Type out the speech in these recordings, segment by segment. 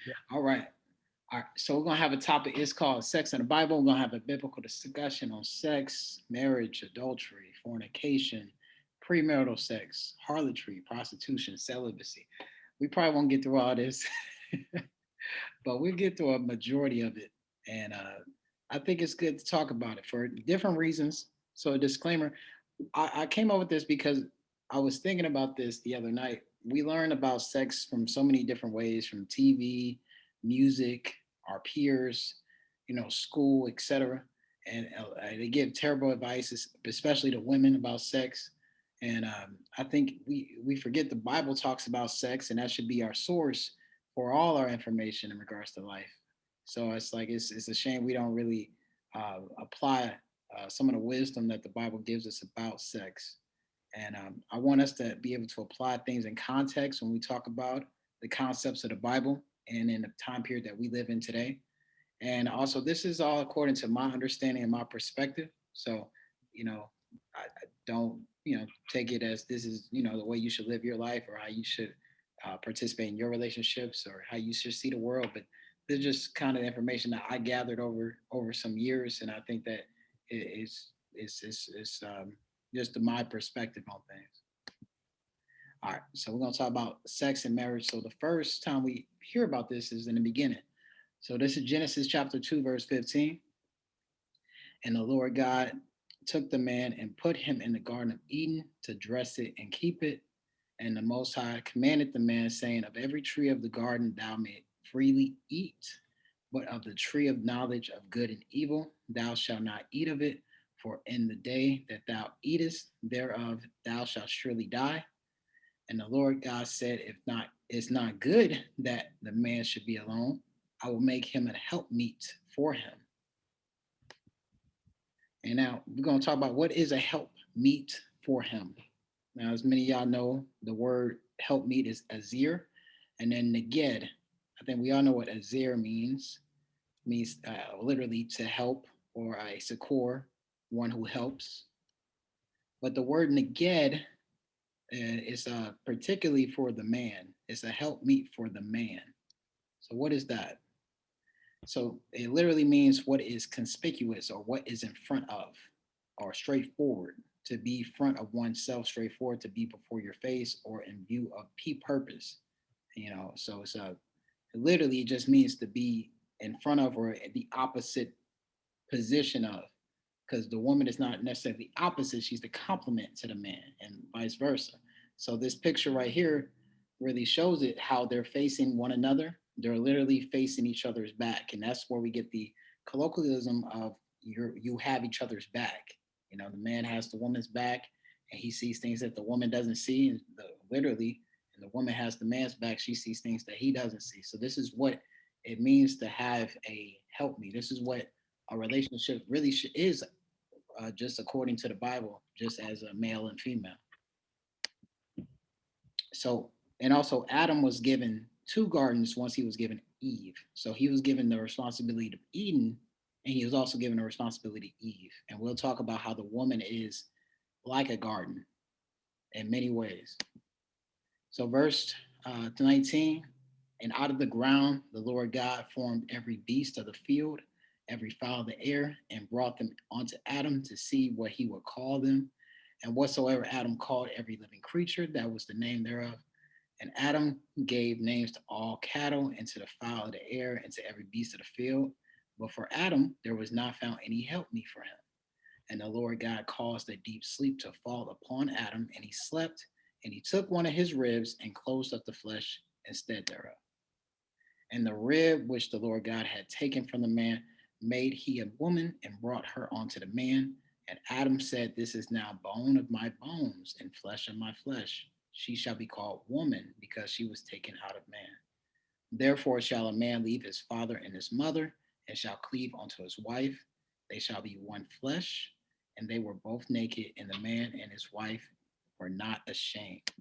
Yeah. All right. All right. So we're gonna have a topic. It's called Sex in the Bible. We're gonna have a biblical discussion on sex, marriage, adultery, fornication, premarital sex, harlotry, prostitution, celibacy. We probably won't get through all this, but we'll get through a majority of it. And I think it's good to talk about it for different reasons. So a disclaimer, I came up with this because I was thinking about this the other night. We learn about sex from so many different ways, from TV, music, our peers, school, etc. And they give terrible advice, especially to women about sex. And I think we forget the Bible talks about sex, and that should be our source for all our information in regards to life. So it's like it's a shame we don't really apply some of the wisdom that the Bible gives us about sex. And I want us to be able to apply things in context when we talk about the concepts of the Bible and in the time period that we live in today. And also, this is all according to my understanding and my perspective. So, you know, I don't, take it as this is, the way you should live your life or how you should participate in your relationships or how you should see the world. But this is just kind of information that I gathered over some years, and I think that it's just my perspective on things. All right, so we're gonna talk about sex and marriage. So the first time we hear about this is in the beginning. So this is Genesis chapter 2, verse 15. And the Lord God took the man and put him in the Garden of Eden to dress it and keep it. And the Most High commanded the man, saying, of every tree of the garden thou mayest freely eat, but of the tree of knowledge of good and evil thou shalt not eat of it. For in the day that thou eatest thereof, thou shalt surely die. And the Lord God said, if not, it's not good that the man should be alone. I will make him a helpmeet for him. And now we're going to talk about what is a helpmeet for him. Now, as many of y'all know, the word helpmeet is azir, and then neged. I think we all know what azir means. It means literally to help or a succor, one who helps. But the word neged is particularly for the man. It's a helpmeet for the man. So what is that? So it literally means what is conspicuous or what is in front of or straightforward. To be front of oneself, straightforward, to be before your face or in view of P purpose. So it's literally it just means to be in front of or the opposite position of. Because the woman is not necessarily the opposite, she's the complement to the man and vice versa. So this picture right here really shows it how they're facing one another. They're literally facing each other's back. And that's where we get the colloquialism of you have each other's back. The man has the woman's back and he sees things that the woman doesn't see. And literally, and the woman has the man's back, she sees things that he doesn't see. So this is what it means to have a help me. This is what a relationship really is, just according to the Bible, just as a male and female. So, and also Adam was given two gardens once he was given Eve. So he was given the responsibility of Eden, and he was also given the responsibility of Eve. And we'll talk about how the woman is like a garden in many ways. So, verse 19, and out of the ground the Lord God formed every beast of the field, every fowl of the air, and brought them unto Adam to see what he would call them. And whatsoever Adam called every living creature, that was the name thereof. And Adam gave names to all cattle, and to the fowl of the air, and to every beast of the field. But for Adam there was not found any help me for him. And the Lord God caused a deep sleep to fall upon Adam, and he slept. And he took one of his ribs and closed up the flesh instead thereof. And the rib which the Lord God had taken from the man made he a woman and brought her unto the man. And Adam said, this is now bone of my bones and flesh of my flesh. She shall be called woman because she was taken out of man. Therefore shall a man leave his father and his mother and shall cleave unto his wife. They shall be one flesh. And they were both naked, and the man and his wife were not ashamed.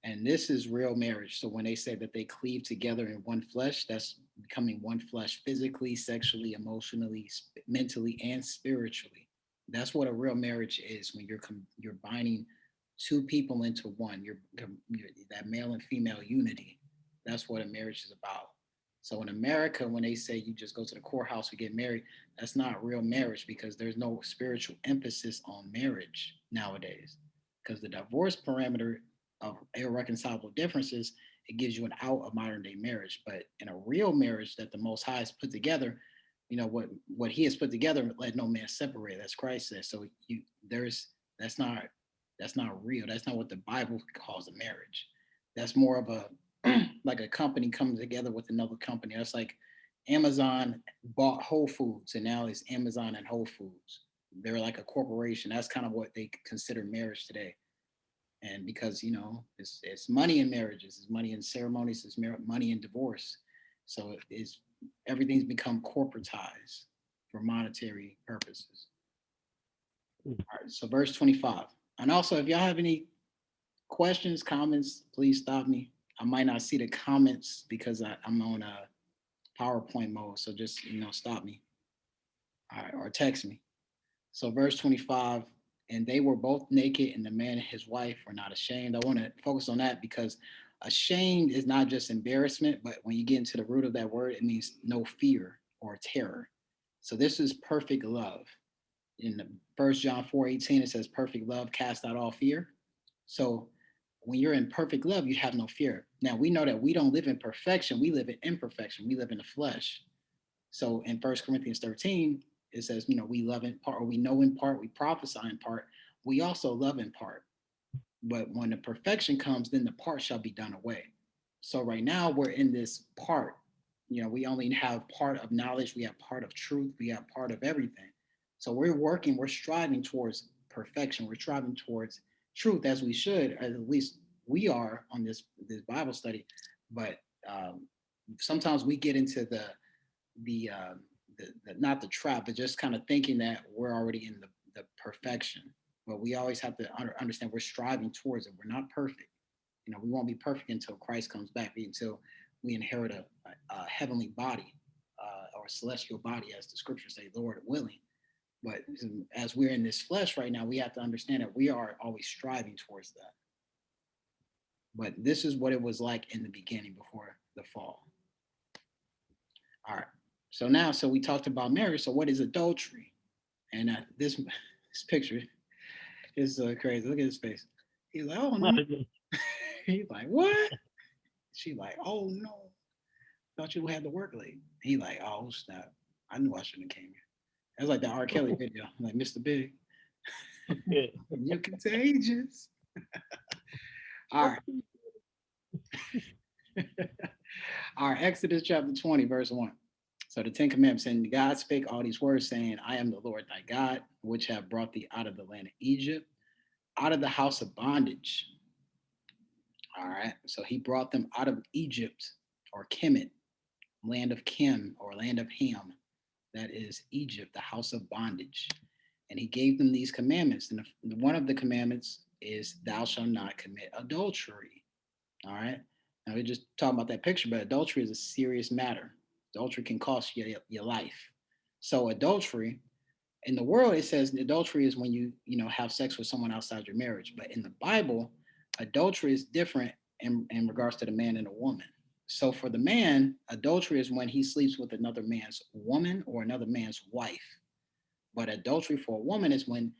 And this is real marriage. So when they say that they cleave together in one flesh, that's becoming one flesh physically, sexually, emotionally, mentally, and spiritually. That's what a real marriage is when you're binding two people into one. You're that male and female unity. That's what a marriage is about. So in America, when they say you just go to the courthouse to get married, that's not real marriage because there's no spiritual emphasis on marriage nowadays. Because the divorce parameter of irreconcilable differences, it gives you an out of modern day marriage. But in a real marriage that the Most High has put together, what He has put together, let no man separate. That's Christ says. So there's that's not that's not real. That's not what the Bible calls a marriage. That's more of a like a company coming together with another company. That's like Amazon bought Whole Foods and now it's Amazon and Whole Foods. They're like a corporation. That's kind of what they consider marriage today. And because it's money in marriages, it's money in ceremonies, it's money in divorce. So it's everything's become corporatized for monetary purposes. All right, so verse 25. And also, if y'all have any questions, comments, please stop me. I might not see the comments because I'm on a PowerPoint mode. So just, stop me. All right, or text me. So verse 25, and they were both naked, and the man and his wife were not ashamed. I want to focus on that because ashamed is not just embarrassment, but when you get into the root of that word, it means no fear or terror. So this is perfect love. In the 1 John 4:18, it says, perfect love cast out all fear. So when you're in perfect love, you have no fear. Now we know that we don't live in perfection, we live in imperfection, we live in the flesh. So in 1 Corinthians 13, it says, we love in part, or we know in part, we prophesy in part, we also love in part. But when the perfection comes, then the part shall be done away. So right now we're in this part. We only have part of knowledge, we have part of truth, we have part of everything. So we're striving towards perfection. We're striving towards truth as we should, as at least we are on this Bible study. But sometimes we get into the, uh, the not the trap, but just kind of thinking that we're already in the perfection. But we always have to understand we're striving towards it. We're not perfect. We won't be perfect until Christ comes back, until we inherit a heavenly body or celestial body, as the scriptures say, Lord willing. But as we're in this flesh right now, we have to understand that we are always striving towards that. But this is what it was like in the beginning before the fall. All right. So we talked about marriage. So what is adultery? And this picture is crazy. Look at his face. He's like, oh no. He's like, what? She's like, oh no. Thought you had to work late. He like, oh snap. I knew I shouldn't have came here. That's like the R. Kelly video, like Mr. Big. You're contagious. All right. All right, Exodus chapter 20, verse 1. So the Ten Commandments, and God spake all these words, saying, I am the Lord thy God, which have brought thee out of the land of Egypt, out of the house of bondage. All right. So he brought them out of Egypt, or Kemet, land of Kim, or land of Ham. That is Egypt, the house of bondage. And he gave them these commandments. And one of the commandments is, thou shalt not commit adultery. All right. Now we're just talking about that picture, but adultery is a serious matter. Adultery can cost you your life. So adultery, in the world, it says adultery is when you have sex with someone outside your marriage. But in the Bible, adultery is different in regards to the man and the woman. So for the man, adultery is when he sleeps with another man's woman or another man's wife. But adultery for a woman is when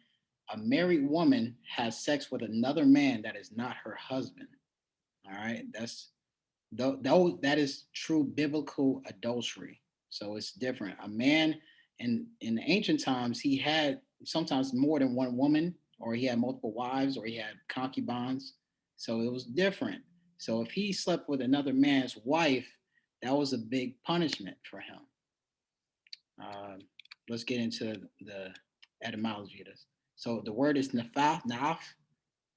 a married woman has sex with another man that is not her husband. All right, that is true biblical adultery. So it's different. A man in the ancient times, he had sometimes more than one woman, or he had multiple wives, or he had concubines. So it was different. So if he slept with another man's wife, that was a big punishment for him. Um, let's get into the etymology of this. So the word is naf,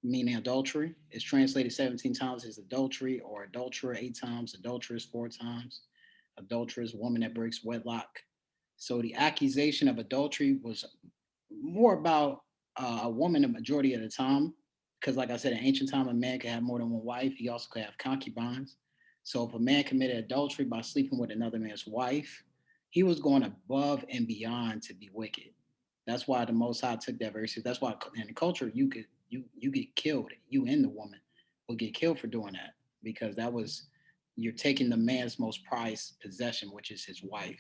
meaning adultery. It's translated 17 times as adultery, or adulterer 8 times, adulteress 4 times, adulteress, woman that breaks wedlock. So the accusation of adultery was more about a woman the majority of the time, because like I said, in ancient time, a man could have more than one wife. He also could have concubines. So if a man committed adultery by sleeping with another man's wife, he was going above and beyond to be wicked. That's why the Most High took that very seriously. That's why in the culture you get killed. You and the woman will get killed for doing that, because that was you're taking the man's most prized possession, which is his wife.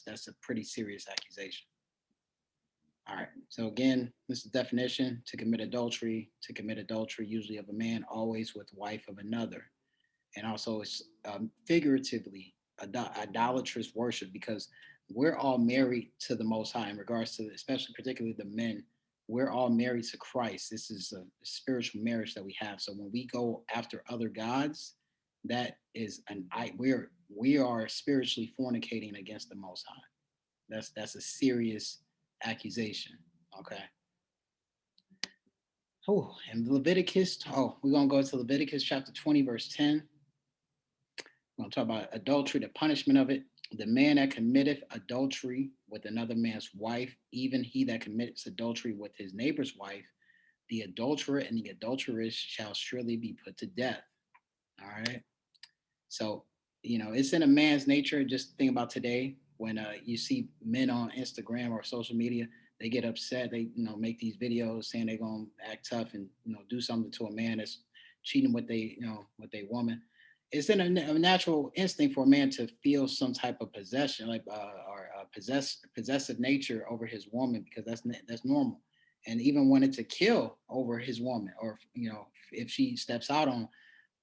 That's a pretty serious accusation. All right. So again, this is the definition: to commit adultery. To commit adultery, usually of a man, always with wife of another. And also it's figuratively idolatrous worship, because we're all married to the Most High in regards to, especially particularly the men. We're all married to Christ. This is a spiritual marriage that we have. So when we go after other gods, that is an I we are spiritually fornicating against the Most High. That's a serious accusation. Okay. Oh, and Leviticus. Oh, we're gonna go to Leviticus chapter 20, verse 10. We're going to talk about adultery, the punishment of it. The man that committeth adultery with another man's wife, even he that commits adultery with his neighbor's wife, the adulterer and the adulteress shall surely be put to death. All right. So, it's in a man's nature. Just think about today when you see men on Instagram or social media, they get upset. They, make these videos saying they're going to act tough and, do something to a man that's cheating with with a woman. It's in a natural instinct for a man to feel some type of possession, like or possessive nature over his woman, because that's normal. And even wanted to kill over his woman, or if she steps out on.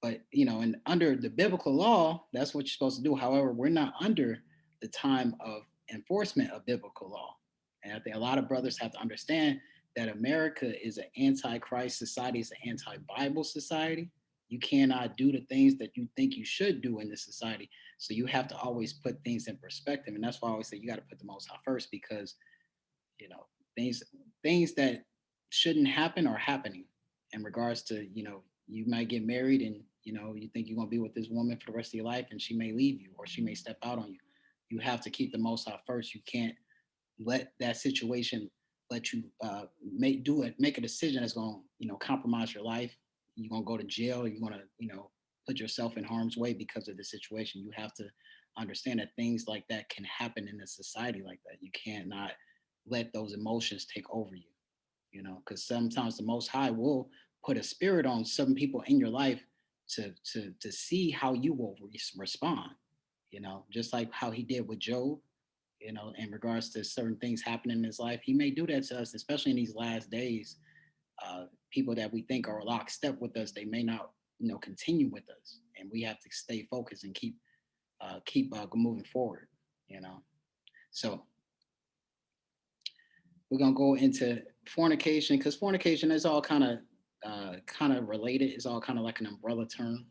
But and under the biblical law, that's what you're supposed to do. However, we're not under the time of enforcement of biblical law. And I think a lot of brothers have to understand that America is an anti-Christ society, it's an anti-Bible society. You cannot do the things that you think you should do in this society. So you have to always put things in perspective. And that's why I always say you got to put the Most High first, because you know things things that shouldn't happen are happening in regards to you might get married, and you think you're going to be with this woman for the rest of your life, and she may leave you or she may step out on you. You have to keep the Most High first. You can't let that situation let you make a decision that's going to compromise your life. You're going to go to jail. You're going to put yourself in harm's way because of the situation. You have to understand that things like that can happen in a society like that. You can't not let those emotions take over you, because sometimes the Most High will put a spirit on some people in your life to see how you will respond, just like how he did with Job, in regards to certain things happening in his life. He may do that to us, especially in these last days. People that we think are lockstep with us, they may not, continue with us, and we have to stay focused and keep moving forward. So we're gonna go into fornication, because fornication is all kind of related. It's all kind of like an umbrella term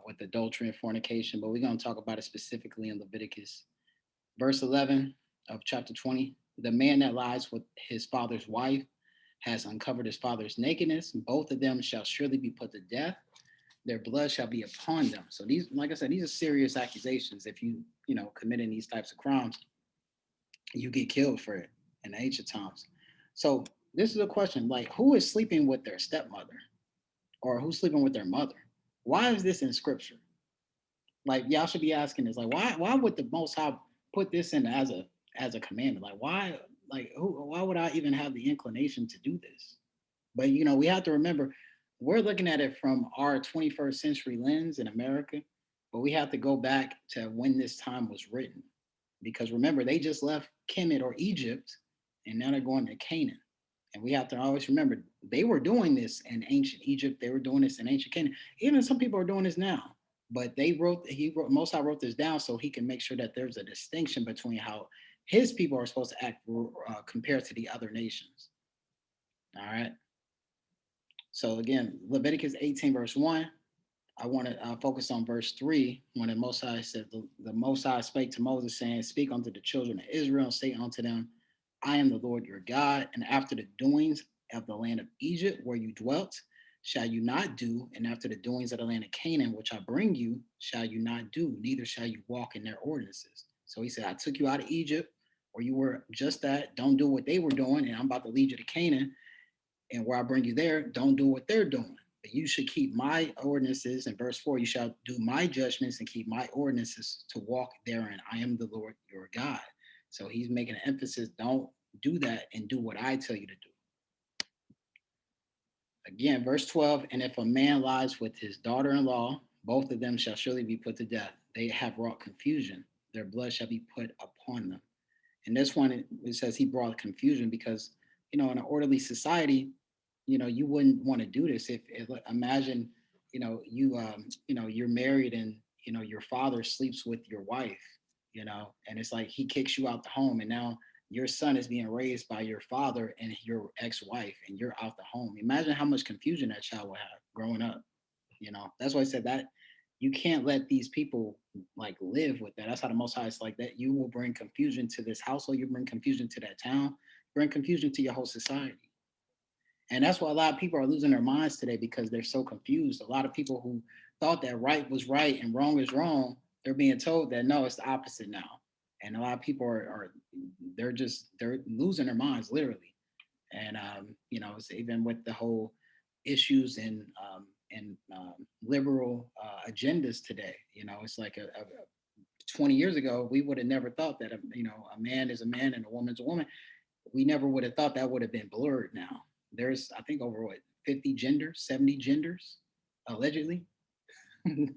with adultery and fornication, but we're gonna talk about it specifically in Leviticus. Verse 11 of chapter 20: the man that lies with his father's wife has uncovered his father's nakedness. Both of them shall surely be put to death. Their blood shall be upon them. So these, like I said, these are serious accusations. If committing these types of crimes, you get killed for it in ancient times. So this is a question: like, who is sleeping with their stepmother, or who's sleeping with their mother? Why is this in scripture? Like, y'all should be asking this. Like, why would the Most High put this in as a commandment? Like, why? Like, why would I even have the inclination to do this? But we have to remember, we're looking at it from our 21st century lens in America, but we have to go back to when this time was written, because remember, they just left Kemet or Egypt, and now they're going to Canaan. And we have to always remember, they were doing this in ancient Egypt. They were doing this in ancient Canaan. Even some people are doing this now. But Mosai wrote this down so he can make sure that there's a distinction between how his people are supposed to act compared to the other nations. All right. So again, Leviticus 18, verse 1. I want to focus on verse 3, when the Most High said, the Most High spake to Moses, saying, speak unto the children of Israel, and say unto them, I am the Lord your God, and after the doings of the land of Egypt where you dwelt, shall you not do, and after the doings of the land of Canaan, which I bring you, shall you not do, neither shall you walk in their ordinances. So he said, I took you out of Egypt, where you were just that, don't do what they were doing, and I'm about to lead you to Canaan, and where I bring you there, don't do what they're doing. But you should keep my ordinances. In verse 4, you shall do my judgments and keep my ordinances to walk therein. I am the Lord your God. So he's making an emphasis: don't do that, and do what I tell you to do. Again, verse 12, and if a man lies with his daughter-in-law, Both of them shall surely be put to death. They have wrought confusion. Their blood shall be put upon them. And this one, it says he brought confusion because, in an orderly society, you wouldn't want to do this if imagine, you're married and, your father sleeps with your wife, and it's like he kicks you out the home and now your son is being raised by your father and your ex-wife and you're out the home. Imagine how much confusion that child will have growing up. That's why I said that you can't let these people like live with that. That's how the Most High is like that. You will bring confusion to this household. You bring confusion to that town. Bring confusion to your whole society. And that's why a lot of people are losing their minds today because they're so confused. A lot of people who thought that right was right and wrong is wrong, they're being told that no, it's the opposite now. And a lot of people are they're losing their minds literally. And it's even with the whole issues and liberal agendas today. It's like 20 years ago, we would have never thought that a man is a man and a woman's a woman. We never would have thought that would have been blurred. Now there's, I think, over what, 50 genders, 70 genders, allegedly.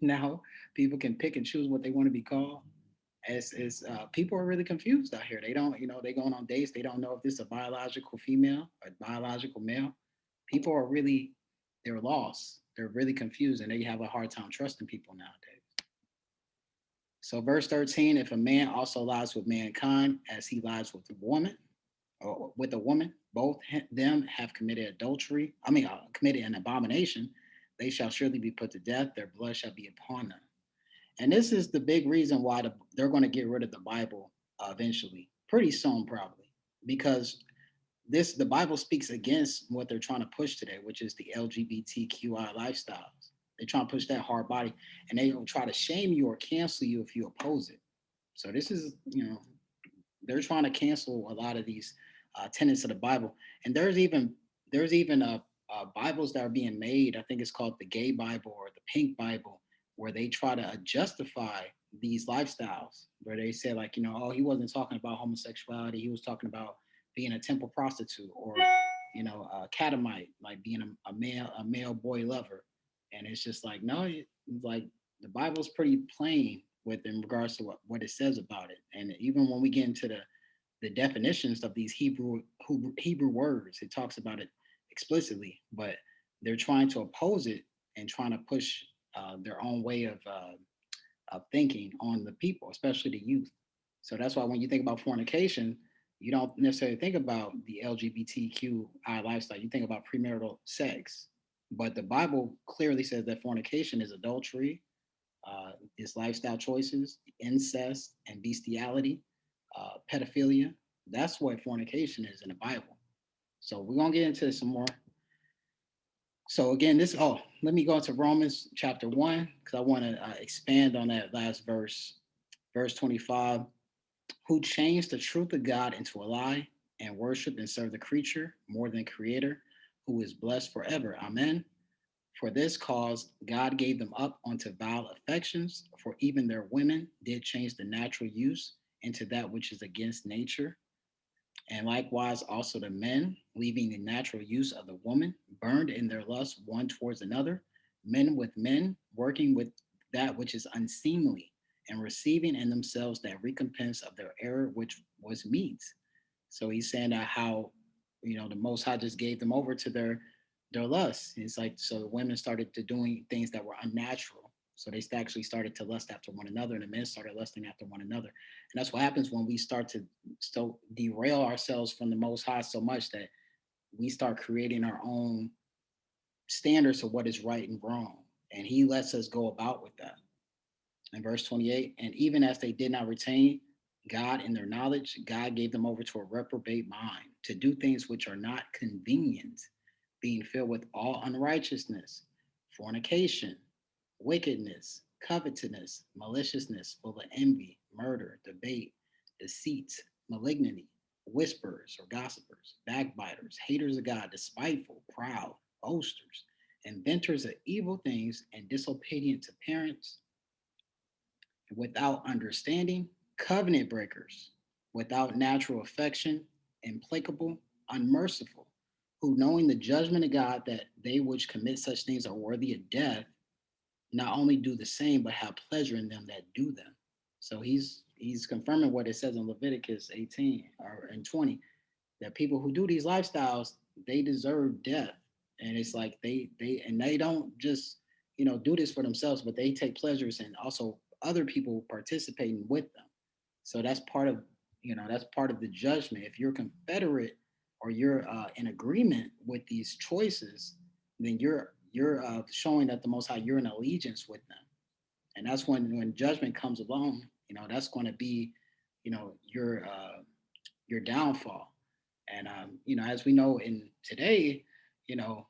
Now people can pick and choose what they want to be called. As people are really confused out here. They don't, they going on dates. They don't know if this is a biological female or biological male. People are really, they're lost. They're really confused, and they have a hard time trusting people nowadays. So, verse 13: if a man also lies with mankind as he lies with a woman, or with a woman, both them have committed adultery. Committed an abomination. They shall surely be put to death. Their blood shall be upon them. And this is the big reason why they're going to get rid of the Bible eventually, pretty soon probably, because the Bible speaks against what they're trying to push today, which is the LGBTQI lifestyles. They try to push that hard body, and they will try to shame you or cancel you if you oppose it. So this is, they're trying to cancel a lot of these tenets of the Bible, and there's even Bibles that are being made. I think it's called the Gay Bible or the Pink Bible, where they try to justify these lifestyles, where they say like, oh, he wasn't talking about homosexuality, he was talking about being a temple prostitute or a catamite, like being a male boy lover, and it's just like no, like the Bible's pretty plain with in regards to what it says about it. And even when we get into the definitions of these Hebrew words, it talks about it explicitly, but they're trying to oppose it and trying to push their own way of thinking on the people, especially the youth. So that's why when you think about fornication, you don't necessarily think about the LGBTQI lifestyle. You think about premarital sex. But the Bible clearly says that fornication is adultery, is lifestyle choices, incest, and bestiality, pedophilia. That's what fornication is in the Bible. So we're going to get into some more. So again, let me go into Romans chapter 1 because I want to expand on that last verse, verse 25. Who changed the truth of God into a lie and worship and serve the creature more than creator, who is blessed forever. Amen. For this cause, God gave them up unto vile affections, for even their women did change the natural use into that which is against nature. And likewise also the men, leaving the natural use of the woman, burned in their lust one towards another, men with men, working with that which is unseemly, and receiving in themselves that recompense of their error which was meet. So he's saying that how, the Most High just gave them over to their lusts. It's like, so the women started to doing things that were unnatural. So they actually started to lust after one another, and the men started lusting after one another. And that's what happens when we start to still derail ourselves from the Most High so much that we start creating our own standards of what is right and wrong. And he lets us go about with that. In verse 28, and even as they did not retain God in their knowledge, God gave them over to a reprobate mind to do things which are not convenient, being filled with all unrighteousness, fornication, wickedness, covetousness, maliciousness, full of envy, murder, debate, deceit, malignity, whisperers or gossipers, backbiters, haters of God, despiteful, proud, boasters, inventors of evil things, and disobedient to parents, without understanding, covenant breakers, without natural affection, implacable, unmerciful, who knowing the judgment of God that they which commit such things are worthy of death, not only do the same, but have pleasure in them that do them. So he's confirming what it says in Leviticus 18 or in 20, that people who do these lifestyles, they deserve death. And it's like they don't just, do this for themselves, but they take pleasures and also other people participating with them. So that's part of, that's part of the judgment. If you're confederate or you're in agreement with these choices, then you're showing that the Most High, you're in allegiance with them. And that's when judgment comes along, that's going to be, your downfall. And as we know in today, you know,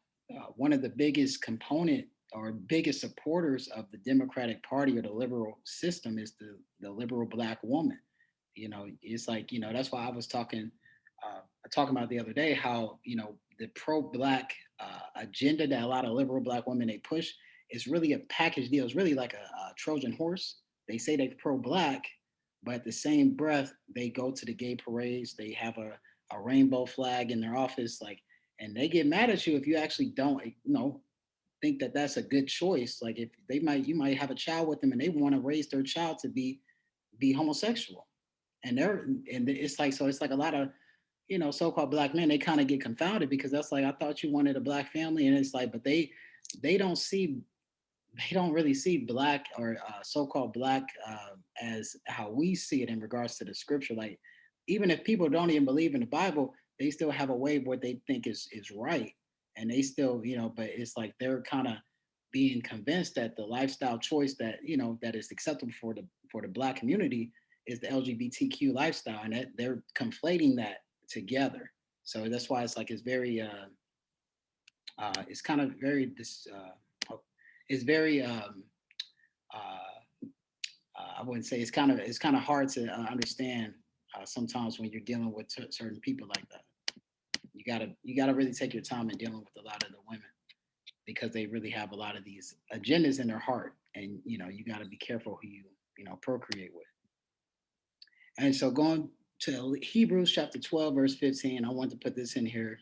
one of the biggest component or biggest supporters of the Democratic Party or the liberal system is the liberal black woman. It's like, that's why I was talking about the other day how, the pro-black agenda that a lot of liberal black women they push is really a package deal. It's really like a Trojan horse. They say they're pro-black, but at the same breath, they go to the gay parades. They have a rainbow flag in their office, like, and they get mad at you if you actually don't, think that that's a good choice. Like, if you might have a child with them, and they want to raise their child to be homosexual, and it's like, so it's like a lot of, so-called black men, they kind of get confounded because that's like, I thought you wanted a black family, and it's like, but they don't see, they don't really see black or so-called black as how we see it in regards to the scripture. Like, even if people don't even believe in the Bible, they still have a way of what they think is right, and they still, but it's like they're kind of being convinced that the lifestyle choice that, that is acceptable for the black community is the LGBTQ lifestyle, and that they're conflating that together. So that's why it's like it's very it's kind of very this it's very I wouldn't say, it's kind of hard to understand sometimes when you're dealing with certain people like that. You gotta really take your time in dealing with a lot of the women because they really have a lot of these agendas in their heart, and you gotta be careful who you procreate with. And so going to Hebrews chapter 12 verse 15, I want to put this in here,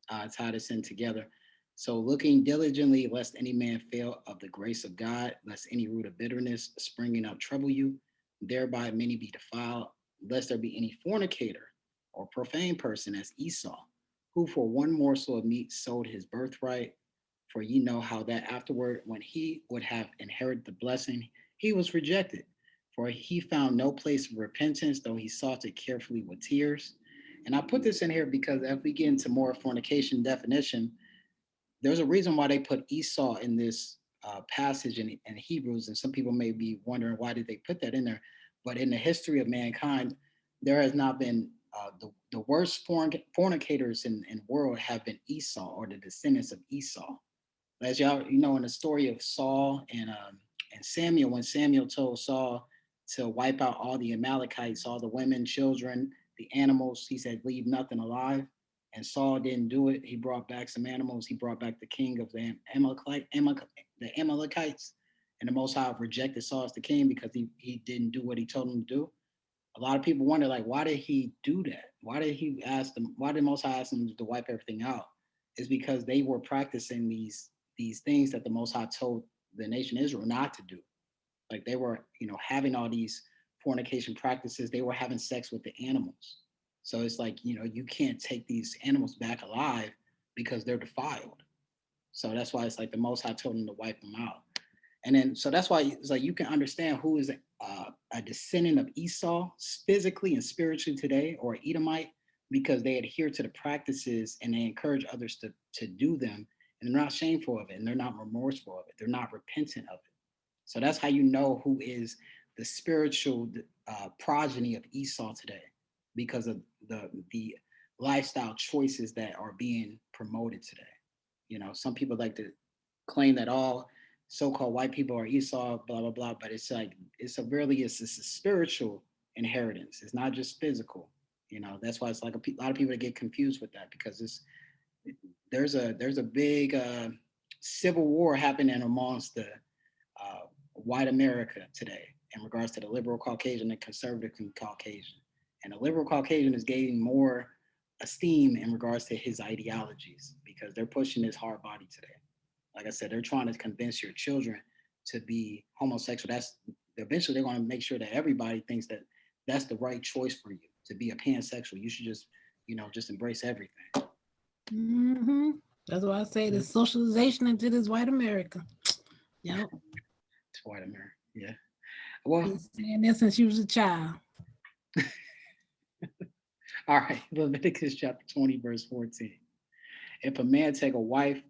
tie this in together. So, looking diligently, lest any man fail of the grace of God, lest any root of bitterness springing up trouble you, thereby many be defiled, lest there be any fornicator or profane person as Esau, who for one morsel of meat sold his birthright. For ye know how that afterward, when he would have inherited the blessing, he was rejected. For he found no place of repentance, though he sought it carefully with tears. And I put this in here because as we get into more fornication definition, there's a reason why they put Esau in this passage in Hebrews, and some people may be wondering why did they put that in there. But in the history of mankind, there has not been the worst fornicators in the world have been Esau or the descendants of Esau. As y'all, in the story of Saul and Samuel, when Samuel told Saul to wipe out all the Amalekites, all the women, children, the animals, he said, leave nothing alive. And Saul didn't do it. He brought back some animals. He brought back the king of the Amalekites. And the Most High rejected Saul as the king because he didn't do what he told him to do. A lot of people wonder, like, why did he do that? Why did he ask them? Why did Most High ask them to wipe everything out? It's because they were practicing these things that the Most High told the nation Israel not to do. Like, they were, having all these fornication practices. They were having sex with the animals. So it's like, you can't take these animals back alive because they're defiled. So that's why it's like the Most High told them to wipe them out. And then, so that's why it's like you can understand who is a descendant of Esau physically and spiritually today, or Edomite, because they adhere to the practices and they encourage others to do them. And they're not shameful of it, and they're not remorseful of it. They're not repentant of it. So that's how you know who is the spiritual progeny of Esau today, because of the lifestyle choices that are being promoted today. Some people like to claim that all so-called white people are Esau, blah blah blah, but it's like it's a spiritual inheritance. It's not just physical. That's why it's like a lot of people that get confused with that because there's a big civil war happening amongst the white America today in regards to the liberal Caucasian and conservative Caucasian. And the liberal Caucasian is gaining more esteem in regards to his ideologies because they're pushing his hard body today. Like I said, they're trying to convince your children to be homosexual. That's eventually they're going to make sure that everybody thinks that that's the right choice for you to be a pansexual. You should just, just embrace everything. Hmm. That's why I say the socialization into this white America. Yep. It's white America. Yeah. Well, Been saying that since you was a child. all right. Leviticus chapter 20, verse 14. If a man take a wife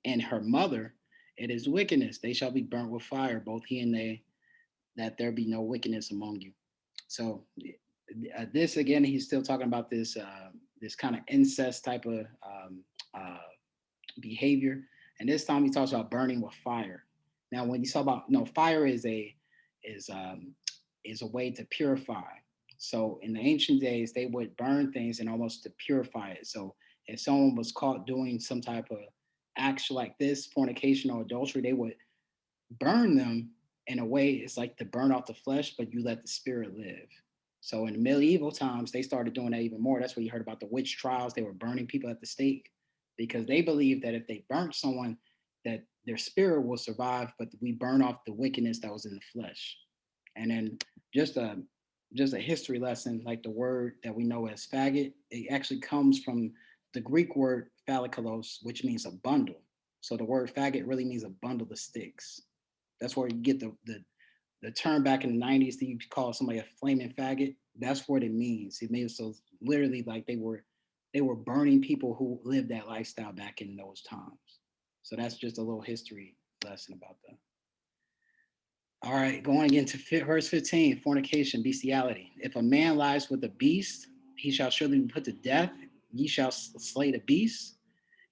and her mother, it is wickedness. They shall be burnt with fire, both he and they, that there be no wickedness among you. So this again, he's still talking about this kind of incest type of uh, behavior, and this time he talks about burning with fire. Now, when you talk about fire is um, is a way to purify. So in the ancient days, they would burn things and almost to purify it. So if someone was caught doing some type of action like this, fornication or adultery, they would burn them in a way. It's like to burn off the flesh, but you let the spirit live. So in medieval times, they started doing that even more. That's where you heard about the witch trials. They were burning people at the stake because they believed that if they burnt someone, that their spirit will survive, but we burn off the wickedness that was in the flesh. And then just a just a history lesson, like the word that we know as faggot, it actually comes from the Greek word phallikalos, which means a bundle. So the word faggot really means a bundle of sticks. That's where you get the term back in the 90s that you call somebody a flaming faggot. That's what it means. It means so literally like they were burning people who lived that lifestyle back in those times. So that's just a little history lesson about that. All right, going into verse 15, fornication, bestiality. If a man lies with a beast, he shall surely be put to death. Ye shall slay the beast.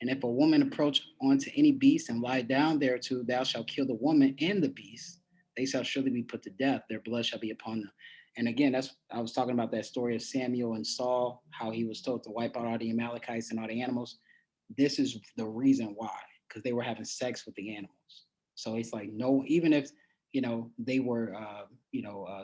And if a woman approach unto any beast and lie down thereto, thou shalt kill the woman and the beast. They shall surely be put to death. Their blood shall be upon them. And again, that's I was talking about that story of Samuel and Saul, how he was told to wipe out all the Amalekites and all the animals. This is the reason why, because they were having sex with the animals. So it's like no, even if they were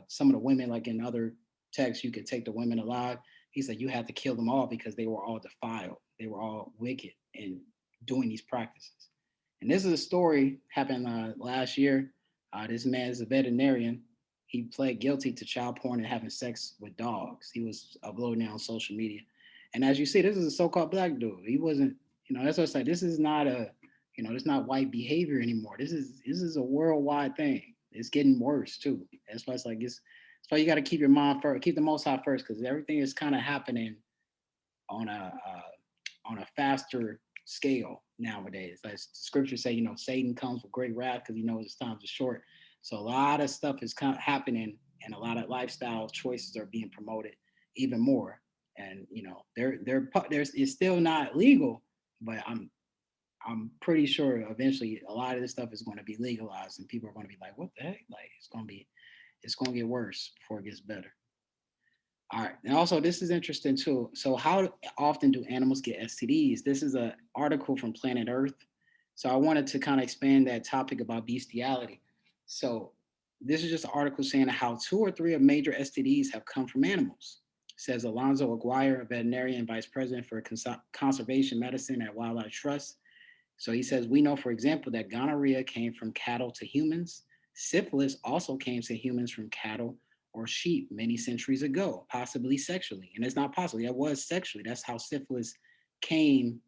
some of the women, like in other texts, you could take the women alive. He said you had to kill them all because they were all defiled. They were all wicked in doing these practices. And this is a story happened last year. This man is a veterinarian. He pled guilty to child porn and having sex with dogs. He was uploading it on social media. And as you see, this is a so-called black dude. He wasn't, that's what I say. This is not it's not white behavior anymore. This is a worldwide thing. It's getting worse too. That's why it's like that's why you got to keep your mind first, keep the Most High first, because everything is kind of happening on a faster scale nowadays. Like the scriptures say, Satan comes with great wrath because he knows his times are short. So a lot of stuff is kind of happening, and a lot of lifestyle choices are being promoted even more. And there's it's still not legal, but I'm pretty sure eventually a lot of this stuff is going to be legalized, and people are going to be like, "What the heck?" Like it's going to get worse before it gets better. All right. And also, this is interesting too. So, how often do animals get STDs? This is an article from Planet Earth. So, I wanted to kind of expand that topic about bestiality. So, this is just an article saying how 2 or 3 of major STDs have come from animals. Says Alonzo Aguirre, a veterinarian vice president for conservation medicine at Wildlife Trust. So he says, we know, for example, that gonorrhea came from cattle to humans. Syphilis also came to humans from cattle or sheep many centuries ago, possibly sexually. And it's not possible. It was sexually. That's how syphilis came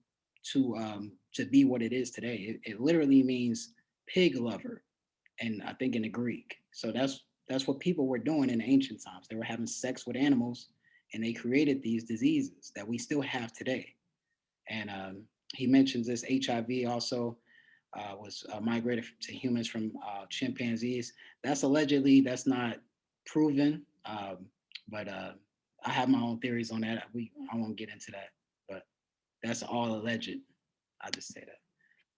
to be what it is today. It literally means pig lover, and I think in the Greek. So that's what people were doing in ancient times. They were having sex with animals, and they created these diseases that we still have today. And he mentions this HIV also was migrated to humans from chimpanzees. That's allegedly, that's not proven, but I have my own theories on that. I won't get into that, but that's all alleged. I just say that.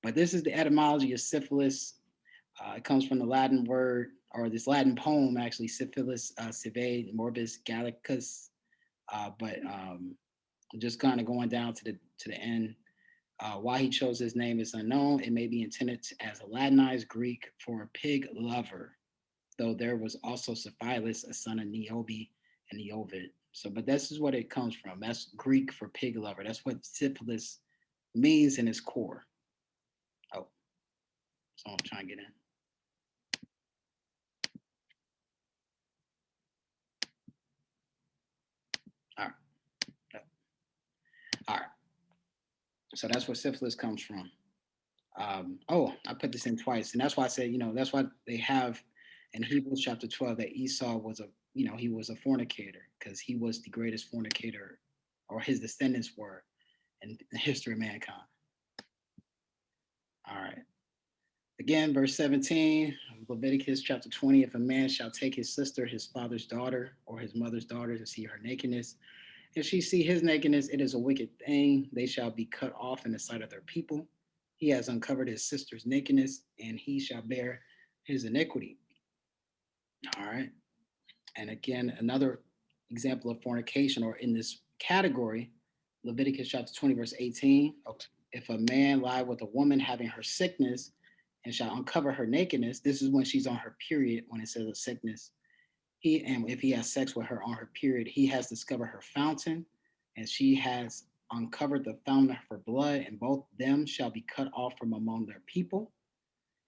But this is the etymology of syphilis. It comes from the Latin word, or this Latin poem actually, syphilis sive morbis gallicus. But just kind of going down to the end. Why he chose his name is unknown. It may be intended as a Latinized Greek for a pig lover, though there was also Syphilis, a son of Niobe and Neovid. So, but this is what it comes from. That's Greek for pig lover. That's what syphilis means in its core. Oh, so I'm trying to get in. So that's where syphilis comes from. I put this in twice, and that's why I said, that's why they have in Hebrews chapter 12 that Esau was he was a fornicator because he was the greatest fornicator, or his descendants were in the history of mankind. All right. Again, verse 17, Leviticus chapter 20. If a man shall take his sister, his father's daughter, or his mother's daughter to see her nakedness, if she see his nakedness, it is a wicked thing. They shall be cut off in the sight of their people. He has uncovered his sister's nakedness, and he shall bear his iniquity. All right. And again, another example of fornication, or in this category, Leviticus chapter 20, verse 18. If a man lie with a woman having her sickness and shall uncover her nakedness, this is when she's on her period, when it says a sickness. And if he has sex with her on her period, he has discovered her fountain, and she has uncovered the fountain of her blood, and both them shall be cut off from among their people.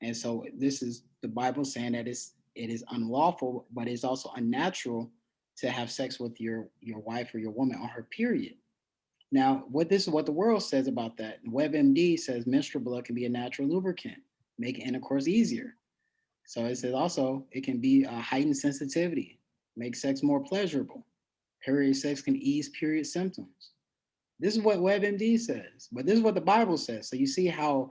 And so this is the Bible saying that it is unlawful, but it's also unnatural to have sex with your wife or your woman on her period. Now, this is what the world says about that. WebMD says menstrual blood can be a natural lubricant, make intercourse easier. So it says also it can be a heightened sensitivity, make sex more pleasurable. Period sex can ease period symptoms. This is what WebMD says, but this is what the Bible says. So you see how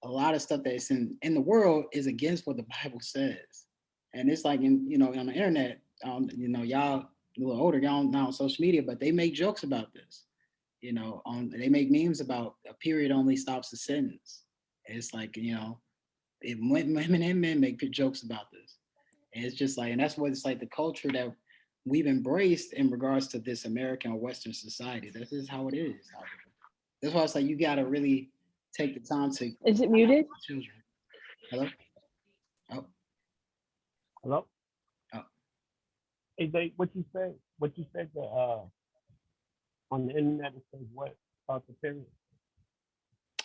a lot of stuff that's in the world is against what the Bible says. And it's like on the internet, y'all a little older, y'all not on social media, but they make jokes about this. They make memes about a period only stops a sentence. It's like, women and men make jokes about this. And it's just like, and that's what it's like, the culture that we've embraced in regards to this American or Western society. This is how it is. That's why it's like you got to really take the time to Is it muted? children. Hello? Oh, Hello? oh. Hey, what you said on the internet, it says what about the period?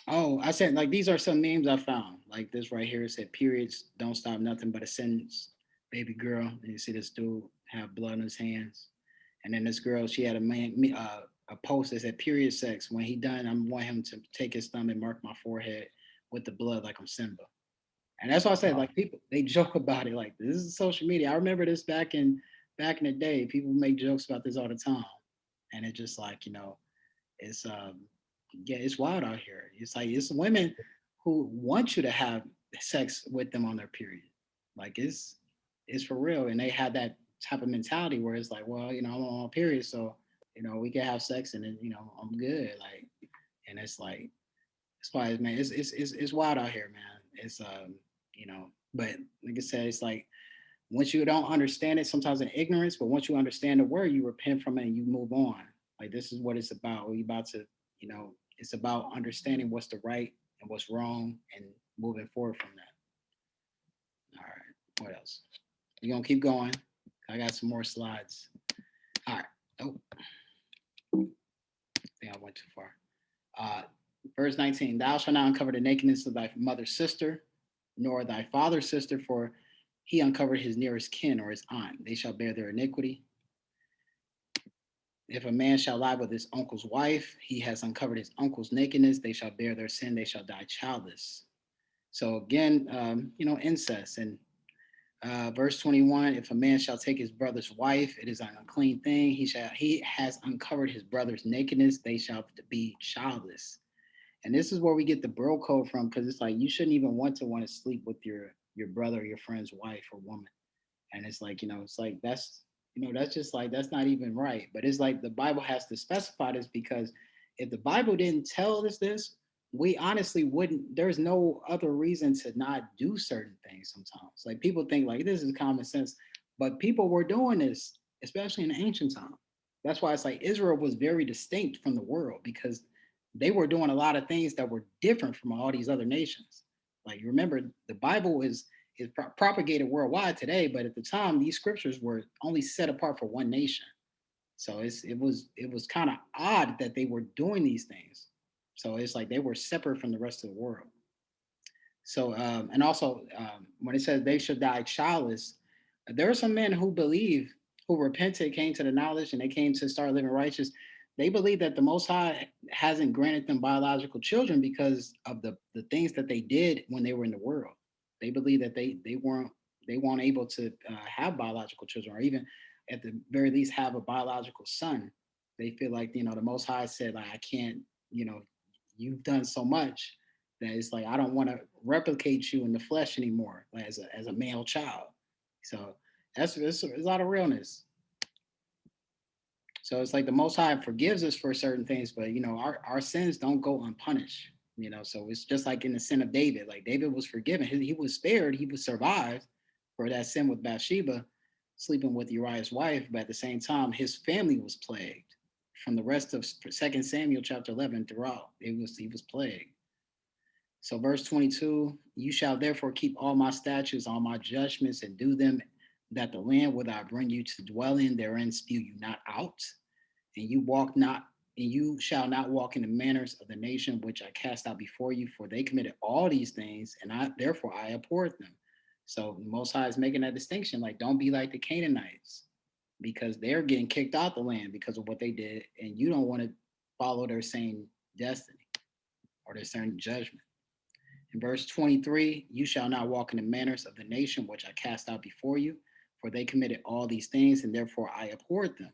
Oh, I said, like, these are some memes I found. Like this right here, it said periods don't stop nothing but a sentence. Baby girl, and you see this dude have blood on his hands. And then this girl, she had a post that said period sex. When he done, I want him to take his thumb and mark my forehead with the blood like I'm Simba. And that's why I said, like, people, they joke about it. Like, this is social media. I remember this back in the day. People make jokes about this all the time. And it's just like, it's yeah, it's wild out here. It's like it's women who want you to have sex with them on their period. Like it's for real. And they have that type of mentality where it's like, well, I'm on my period, so we can have sex and then I'm good. Like, and it's like it's why, man, it's wild out here, man. It's but like I said, it's like once you don't understand it, sometimes in ignorance, but once you understand the word, you repent from it and you move on. Like this is what it's about. We about to, it's about understanding what's the right and what's wrong and moving forward from that. All right. What else? We're gonna keep going. I got some more slides. All right. Oh, I think I went too far. Verse 19, thou shalt not uncover the nakedness of thy mother's sister, nor thy father's sister, for he uncovered his nearest kin or his aunt. They shall bear their iniquity. If a man shall lie with his uncle's wife, he has uncovered his uncle's nakedness. They shall bear their sin. They shall die childless. So again, incest. And verse 21, if a man shall take his brother's wife, it is an unclean thing. He has uncovered his brother's nakedness. They shall be childless. And this is where we get the bro code from, because it's like you shouldn't even want to sleep with your brother or your friend's wife or woman. And it's like, it's like that's just like that's not even right. But it's like the Bible has to specify this, because if the Bible didn't tell us this, we honestly wouldn't. There's no other reason to not do certain things sometimes. Like people think like this is common sense, but people were doing this, especially in the ancient time. That's why it's like Israel was very distinct from the world, because they were doing a lot of things that were different from all these other nations. Like you remember, the Bible is propagated worldwide today, but at the time, these scriptures were only set apart for one nation. So it was kind of odd that they were doing these things. So it's like they were separate from the rest of the world. So and also when it says they should die childless, there are some men who believe, who repented, came to the knowledge, and they came to start living righteous. they believe that the Most High hasn't granted them biological children because of the things that they did when they were in the world. They believe that they weren't able to have biological children, or even at the very least have a biological son. They feel like, the Most High said, like, I can't, you know, you've done so much that it's like I don't want to replicate you in the flesh anymore, like, as a male child. So it's a lot of realness. So it's like the Most High forgives us for certain things, but our sins don't go unpunished. So it's just like in the sin of David. Like David was forgiven, he was spared, he was survived for that sin with Bathsheba, sleeping with Uriah's wife, but at the same time, his family was plagued. From the rest of 2 Samuel chapter 11 throughout, he was plagued. So verse 22, you shall therefore keep all my statutes, all my judgments, and do them, that the land whither I bring you to dwell in therein spew you not out, and you shall not walk in the manners of the nation which I cast out before you, for they committed all these things, and therefore I abhorred them. So the Most High is making that distinction, like, don't be like the Canaanites, because they're getting kicked out the land because of what they did, and you don't want to follow their same destiny or their same judgment. In verse 23, you shall not walk in the manners of the nation which I cast out before you, for they committed all these things, and therefore I abhorred them.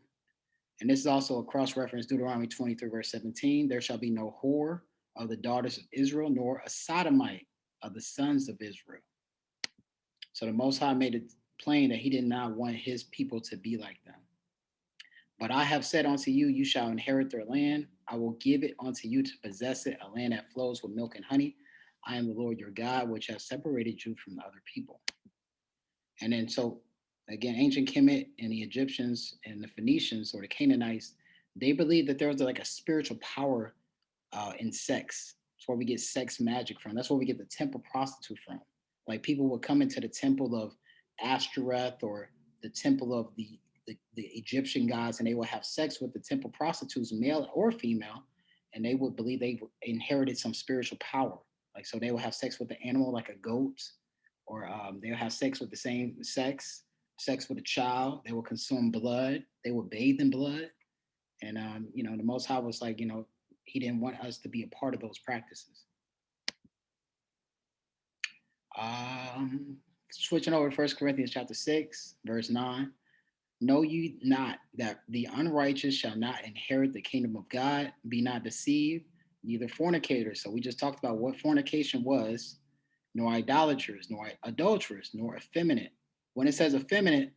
And this is also a cross-reference, Deuteronomy 23, verse 17. There shall be no whore of the daughters of Israel, nor a sodomite of the sons of Israel. So the Most High made it plain that he did not want his people to be like them. But I have said unto you, you shall inherit their land. I will give it unto you to possess it, a land that flows with milk and honey. I am the Lord your God, which has separated you from the other people. And then so again, ancient Kemet and the Egyptians and the Phoenicians or the Canaanites, they believed that there was like a spiritual power in sex. That's where we get sex magic from. That's where we get the temple prostitute from. Like people would come into the temple of Ashtoreth or the temple of the Egyptian gods, and they would have sex with the temple prostitutes, male or female, and they would believe they inherited some spiritual power. Like so, they would have sex with the animal, like a goat, or they would have sex with the same sex with a child. They would consume blood. They would bathe in blood, and the Most High was like, he didn't want us to be a part of those practices. Switching over to 1 Corinthians chapter 6, verse 9. Know ye not that the unrighteous shall not inherit the kingdom of God? Be not deceived, neither fornicators. So we just talked about what fornication was, nor idolaters, nor adulterers, nor effeminate. When it says effeminate,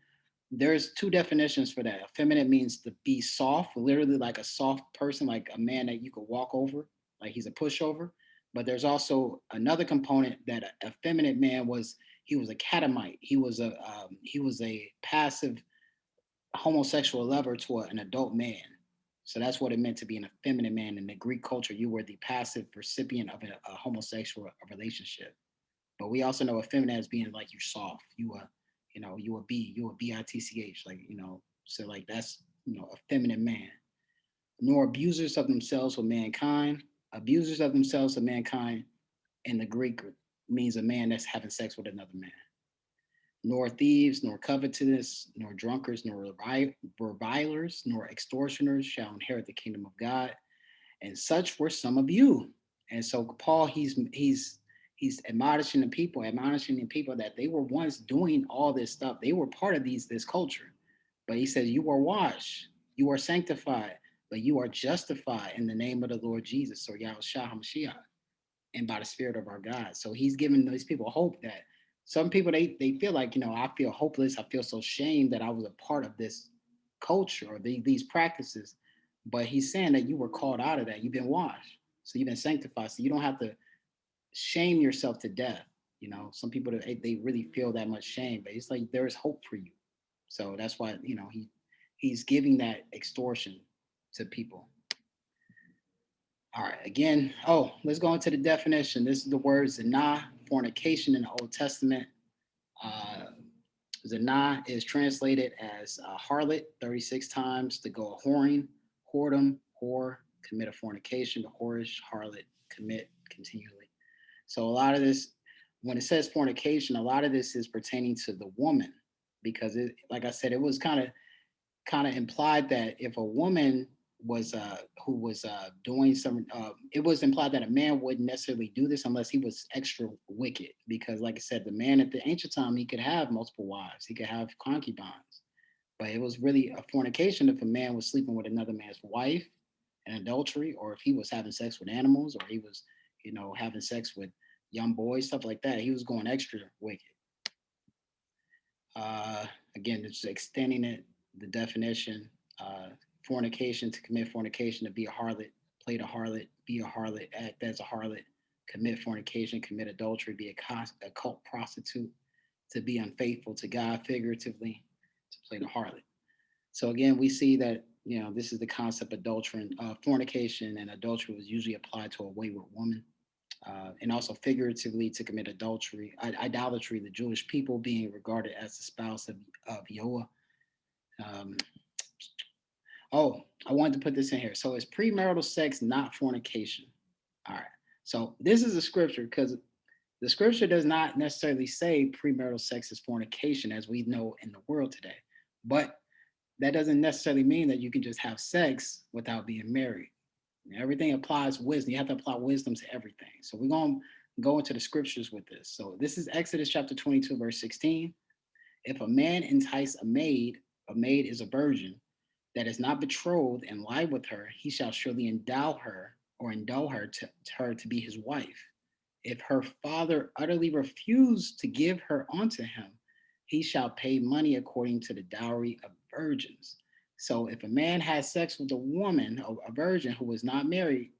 there's two definitions for that. Effeminate means to be soft, literally like a soft person, like a man that you could walk over, like he's a pushover. But there's also another component that a effeminate man was. He was a catamite. He was a passive homosexual lover to an adult man. So that's what it meant to be an effeminate man in the Greek culture. You were the passive recipient of a homosexual relationship. But we also know effeminate as being like you're soft. You a bitch, like, so like that's, a feminine man. Nor abusers of themselves with mankind. Abusers of themselves with mankind in the Greek means a man that's having sex with another man. Nor thieves, nor covetous, nor drunkards, nor revilers, nor extortioners shall inherit the kingdom of God. And such were some of you. And so Paul, he's admonishing the people that they were once doing all this stuff. They were part of this culture. But he says, you are washed, you are sanctified, but you are justified in the name of the Lord Jesus, or Yahushua HaMashiach, and by the Spirit of our God. So he's giving these people hope that some people, they feel like, I feel hopeless. I feel so shamed that I was a part of this culture or these practices. But he's saying that you were called out of that. You've been washed. So you've been sanctified. So you don't have to shame yourself to death. Some people, they really feel that much shame, but it's like there is hope for you. So that's why, he's giving that extortion to people. All right, again, let's go into the definition. This is the word zinah, fornication in the Old Testament. Zinah is translated as harlot 36 times, to go a whoring, whoredom, whore, commit a fornication, the whorish, harlot, commit continually. So a lot of this, when it says fornication, a lot of this is pertaining to the woman, because like I said, it was kind of implied that if a woman who was doing some. It was implied that a man wouldn't necessarily do this unless he was extra wicked, because, like I said, the man at the ancient time, he could have multiple wives, he could have concubines, but it was really a fornication if a man was sleeping with another man's wife, and adultery, or if he was having sex with animals, or he was, having sex with young boys, stuff like that. He was going extra wicked. Uh, Again, it's extending it, the definition. Fornication, to commit fornication, to be a harlot, play the harlot, be a harlot, act as a harlot, commit fornication, commit adultery, be a cult prostitute, to be unfaithful to God, figuratively, to play the harlot. So again, we see that this is the concept of adultery. Fornication and adultery was usually applied to a wayward woman, and also figuratively to commit adultery, idolatry, the Jewish people being regarded as the spouse of Yahweh. Um, oh, I wanted to put this in here. So is premarital sex not fornication? All right. So this is a scripture, because the scripture does not necessarily say premarital sex is fornication as we know in the world today. But that doesn't necessarily mean that you can just have sex without being married. Everything applies wisdom. You have to apply wisdom to everything. So we're going to go into the scriptures with this. So this is Exodus chapter 22, verse 16. If a man entice a maid is a virgin, that is not betrothed, and lie with her, he shall surely endow her to be his wife. If her father utterly refuse to give her unto him, he shall pay money according to the dowry of virgins. So if a man has sex with a woman, a virgin who was not married,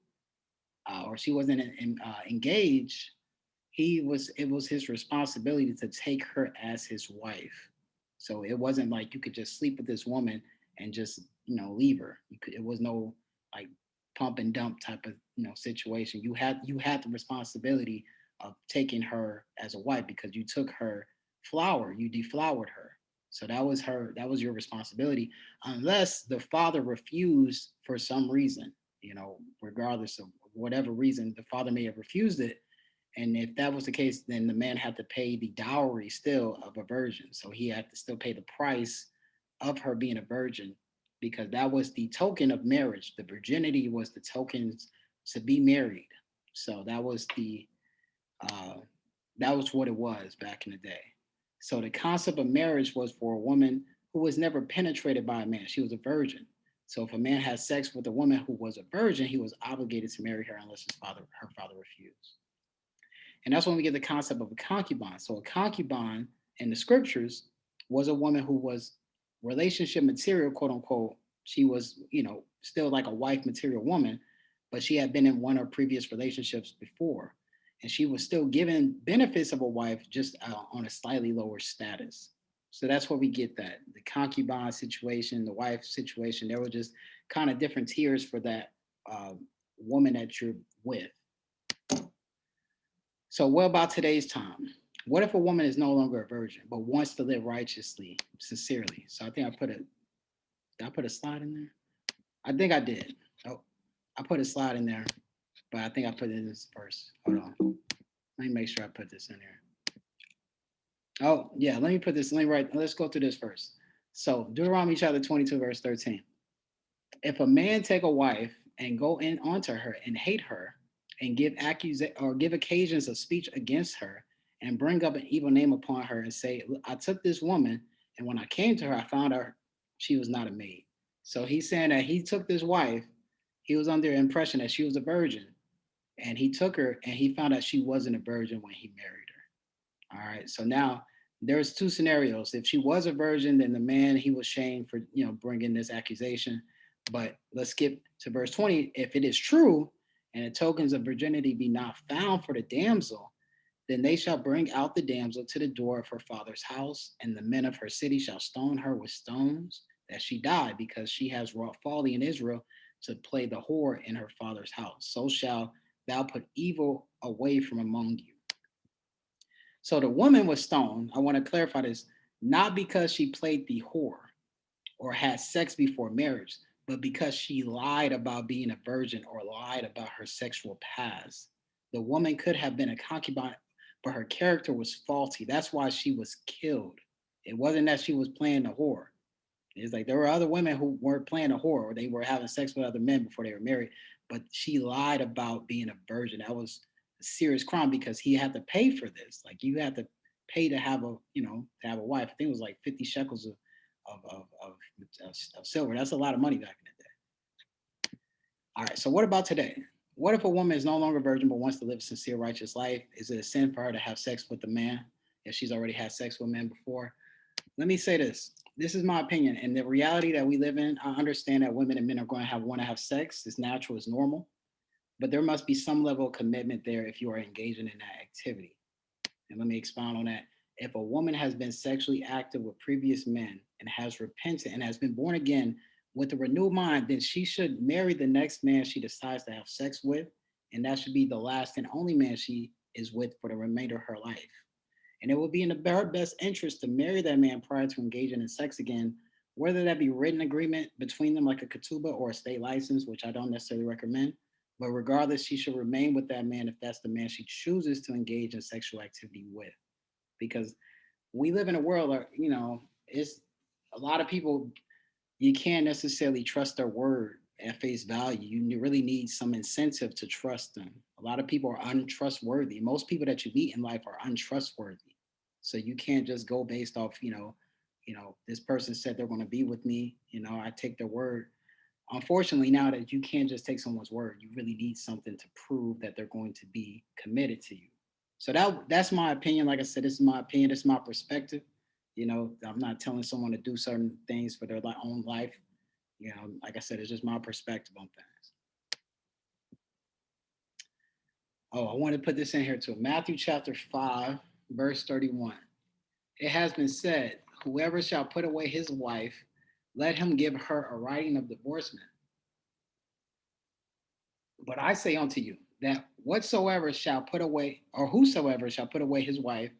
or she wasn't engaged, it was his responsibility to take her as his wife. So it wasn't like you could just sleep with this woman and just leave her. It was no like pump and dump type of situation. You had the responsibility of taking her as a wife, because you took her flower, you deflowered her. So that was your responsibility, unless the father refused for some reason, regardless of whatever reason the father may have refused it. And if that was the case, then the man had to pay the dowry still of a virgin. So he had to still pay the price of her being a virgin, because that was the token of marriage. The virginity was the token to be married. So uh, that was what it was back in the day. So the concept of marriage was for a woman who was never penetrated by a man. She was a virgin. So if a man had sex with a woman who was a virgin, he was obligated to marry her unless her father refused. And that's when we get the concept of a concubine. So a concubine in the scriptures was a woman who was relationship material, quote unquote. She was, still like a wife material woman, but she had been in one of her previous relationships before. And she was still given benefits of a wife, just on a slightly lower status. So that's where we get that. The concubine situation, the wife situation, there were just kind of different tiers for that woman that you're with. So what about today's time? What if a woman is no longer a virgin but wants to live righteously, sincerely? So I think did I put a slide in there? I think I did. Oh, I put a slide in there, but I think I put it in this first. Hold on. Let me make sure I put this in there. Oh, yeah, let me put this, let's go through this first. So Deuteronomy chapter 22, verse 13. If a man take a wife and go in onto her and hate her, and give occasions of speech against her, and bring up an evil name upon her, and say, I took this woman, and when I came to her, I found her she was not a maid. So he's saying that he took this wife, he was under the impression that she was a virgin, and he took her, and he found out she wasn't a virgin when he married her. All right. So now there's two scenarios. If she was a virgin, then the man, he was shamed for bringing this accusation. But let's skip to verse 20. If it is true, and the tokens of virginity be not found for the damsel, then they shall bring out the damsel to the door of her father's house, and the men of her city shall stone her with stones, that she die, because she has wrought folly in Israel to play the whore in her father's house. So shall thou put evil away from among you. So the woman was stoned. I want to clarify this, not because she played the whore or had sex before marriage, but because she lied about being a virgin or lied about her sexual past. The woman could have been a concubine, but her character was faulty. That's why she was killed. It wasn't that she was playing the whore. It's like there were other women who weren't playing a whore or they were having sex with other men before they were married, but she lied about being a virgin. That was a serious crime because he had to pay for this. Like you had to pay to have a, to have a wife. I think it was like 50 shekels of silver. That's a lot of money back in the day. All right. So what about today? What if a woman is no longer a virgin but wants to live a sincere, righteous life? Is it a sin for her to have sex with a man if she's already had sex with men before? Let me say this. This is my opinion. And the reality that we live in, I understand that women and men are going to want to have sex. It's natural, it's normal. But there must be some level of commitment there if you are engaging in that activity. And let me expound on that. If a woman has been sexually active with previous men and has repented and has been born again with a renewed mind, then she should marry the next man she decides to have sex with. And that should be the last and only man she is with for the remainder of her life. And it will be in her best interest to marry that man prior to engaging in sex again, whether that be written agreement between them like a ketubah or a state license, which I don't necessarily recommend. But regardless, she should remain with that man if that's the man she chooses to engage in sexual activity with. Because we live in a world where, it's a lot of people, you can't necessarily trust their word at face value. You really need some incentive to trust them. A lot of people are untrustworthy. Most people that you meet in life are untrustworthy. So you can't just go based off, this person said they're going to be with me. I take their word. Unfortunately, now that you can't just take someone's word, you really need something to prove that they're going to be committed to you. So that's my opinion. Like I said, this is my opinion. This is my perspective. I'm not telling someone to do certain things for their own life. Like I said, it's just my perspective on things. Oh, I want to put this in here too. Matthew chapter 5, verse 31. It has been said, whoever shall put away his wife, let him give her a writing of divorcement. But I say unto you that whatsoever shall put away, or whosoever shall put away his wife,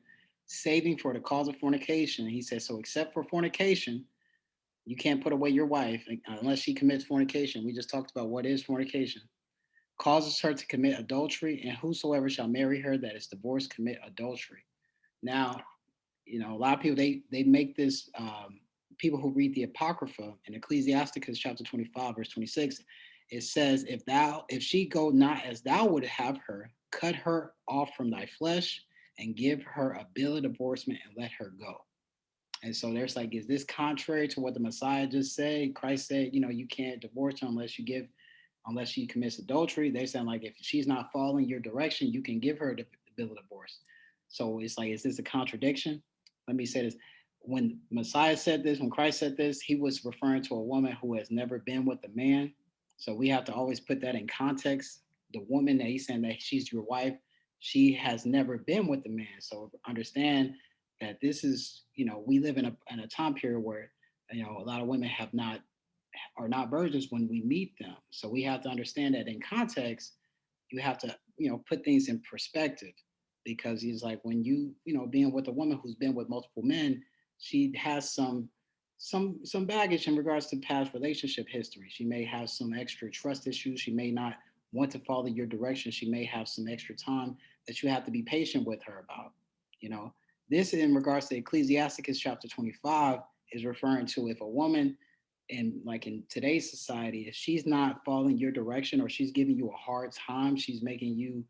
saving for the cause of fornication, he says, so except for fornication, you can't put away your wife unless she commits fornication. We just talked about what is fornication. Causes her to commit adultery, and whosoever shall marry her that is divorced commit adultery. Now, a lot of people they make this people who read the Apocrypha in Ecclesiasticus Chapter 25, verse 26, it says, if she go not as thou would have her, cut her off from thy flesh and give her a bill of divorcement and let her go. And so there's like, is this contrary to what the Messiah just said? Christ said, you can't divorce her unless she commits adultery. They're saying like, if she's not following your direction, you can give her the bill of divorce. So it's like, is this a contradiction? Let me say this. When Messiah said this, when Christ said this, he was referring to a woman who has never been with a man. So we have to always put that in context. The woman that he's saying that she's your wife, she has never been with a man. So understand that this is, we live in a time period where, a lot of women are not virgins when we meet them. So we have to understand that in context, you have to, put things in perspective, because he's like, when being with a woman who's been with multiple men, she has some baggage in regards to past relationship history. She may have some extra trust issues. She may not want to follow your direction. She may have some extra time that you have to be patient with her about. This in regards to Ecclesiasticus chapter 25 is referring to if a woman in today's society, if she's not following your direction or she's giving you a hard time, she's making you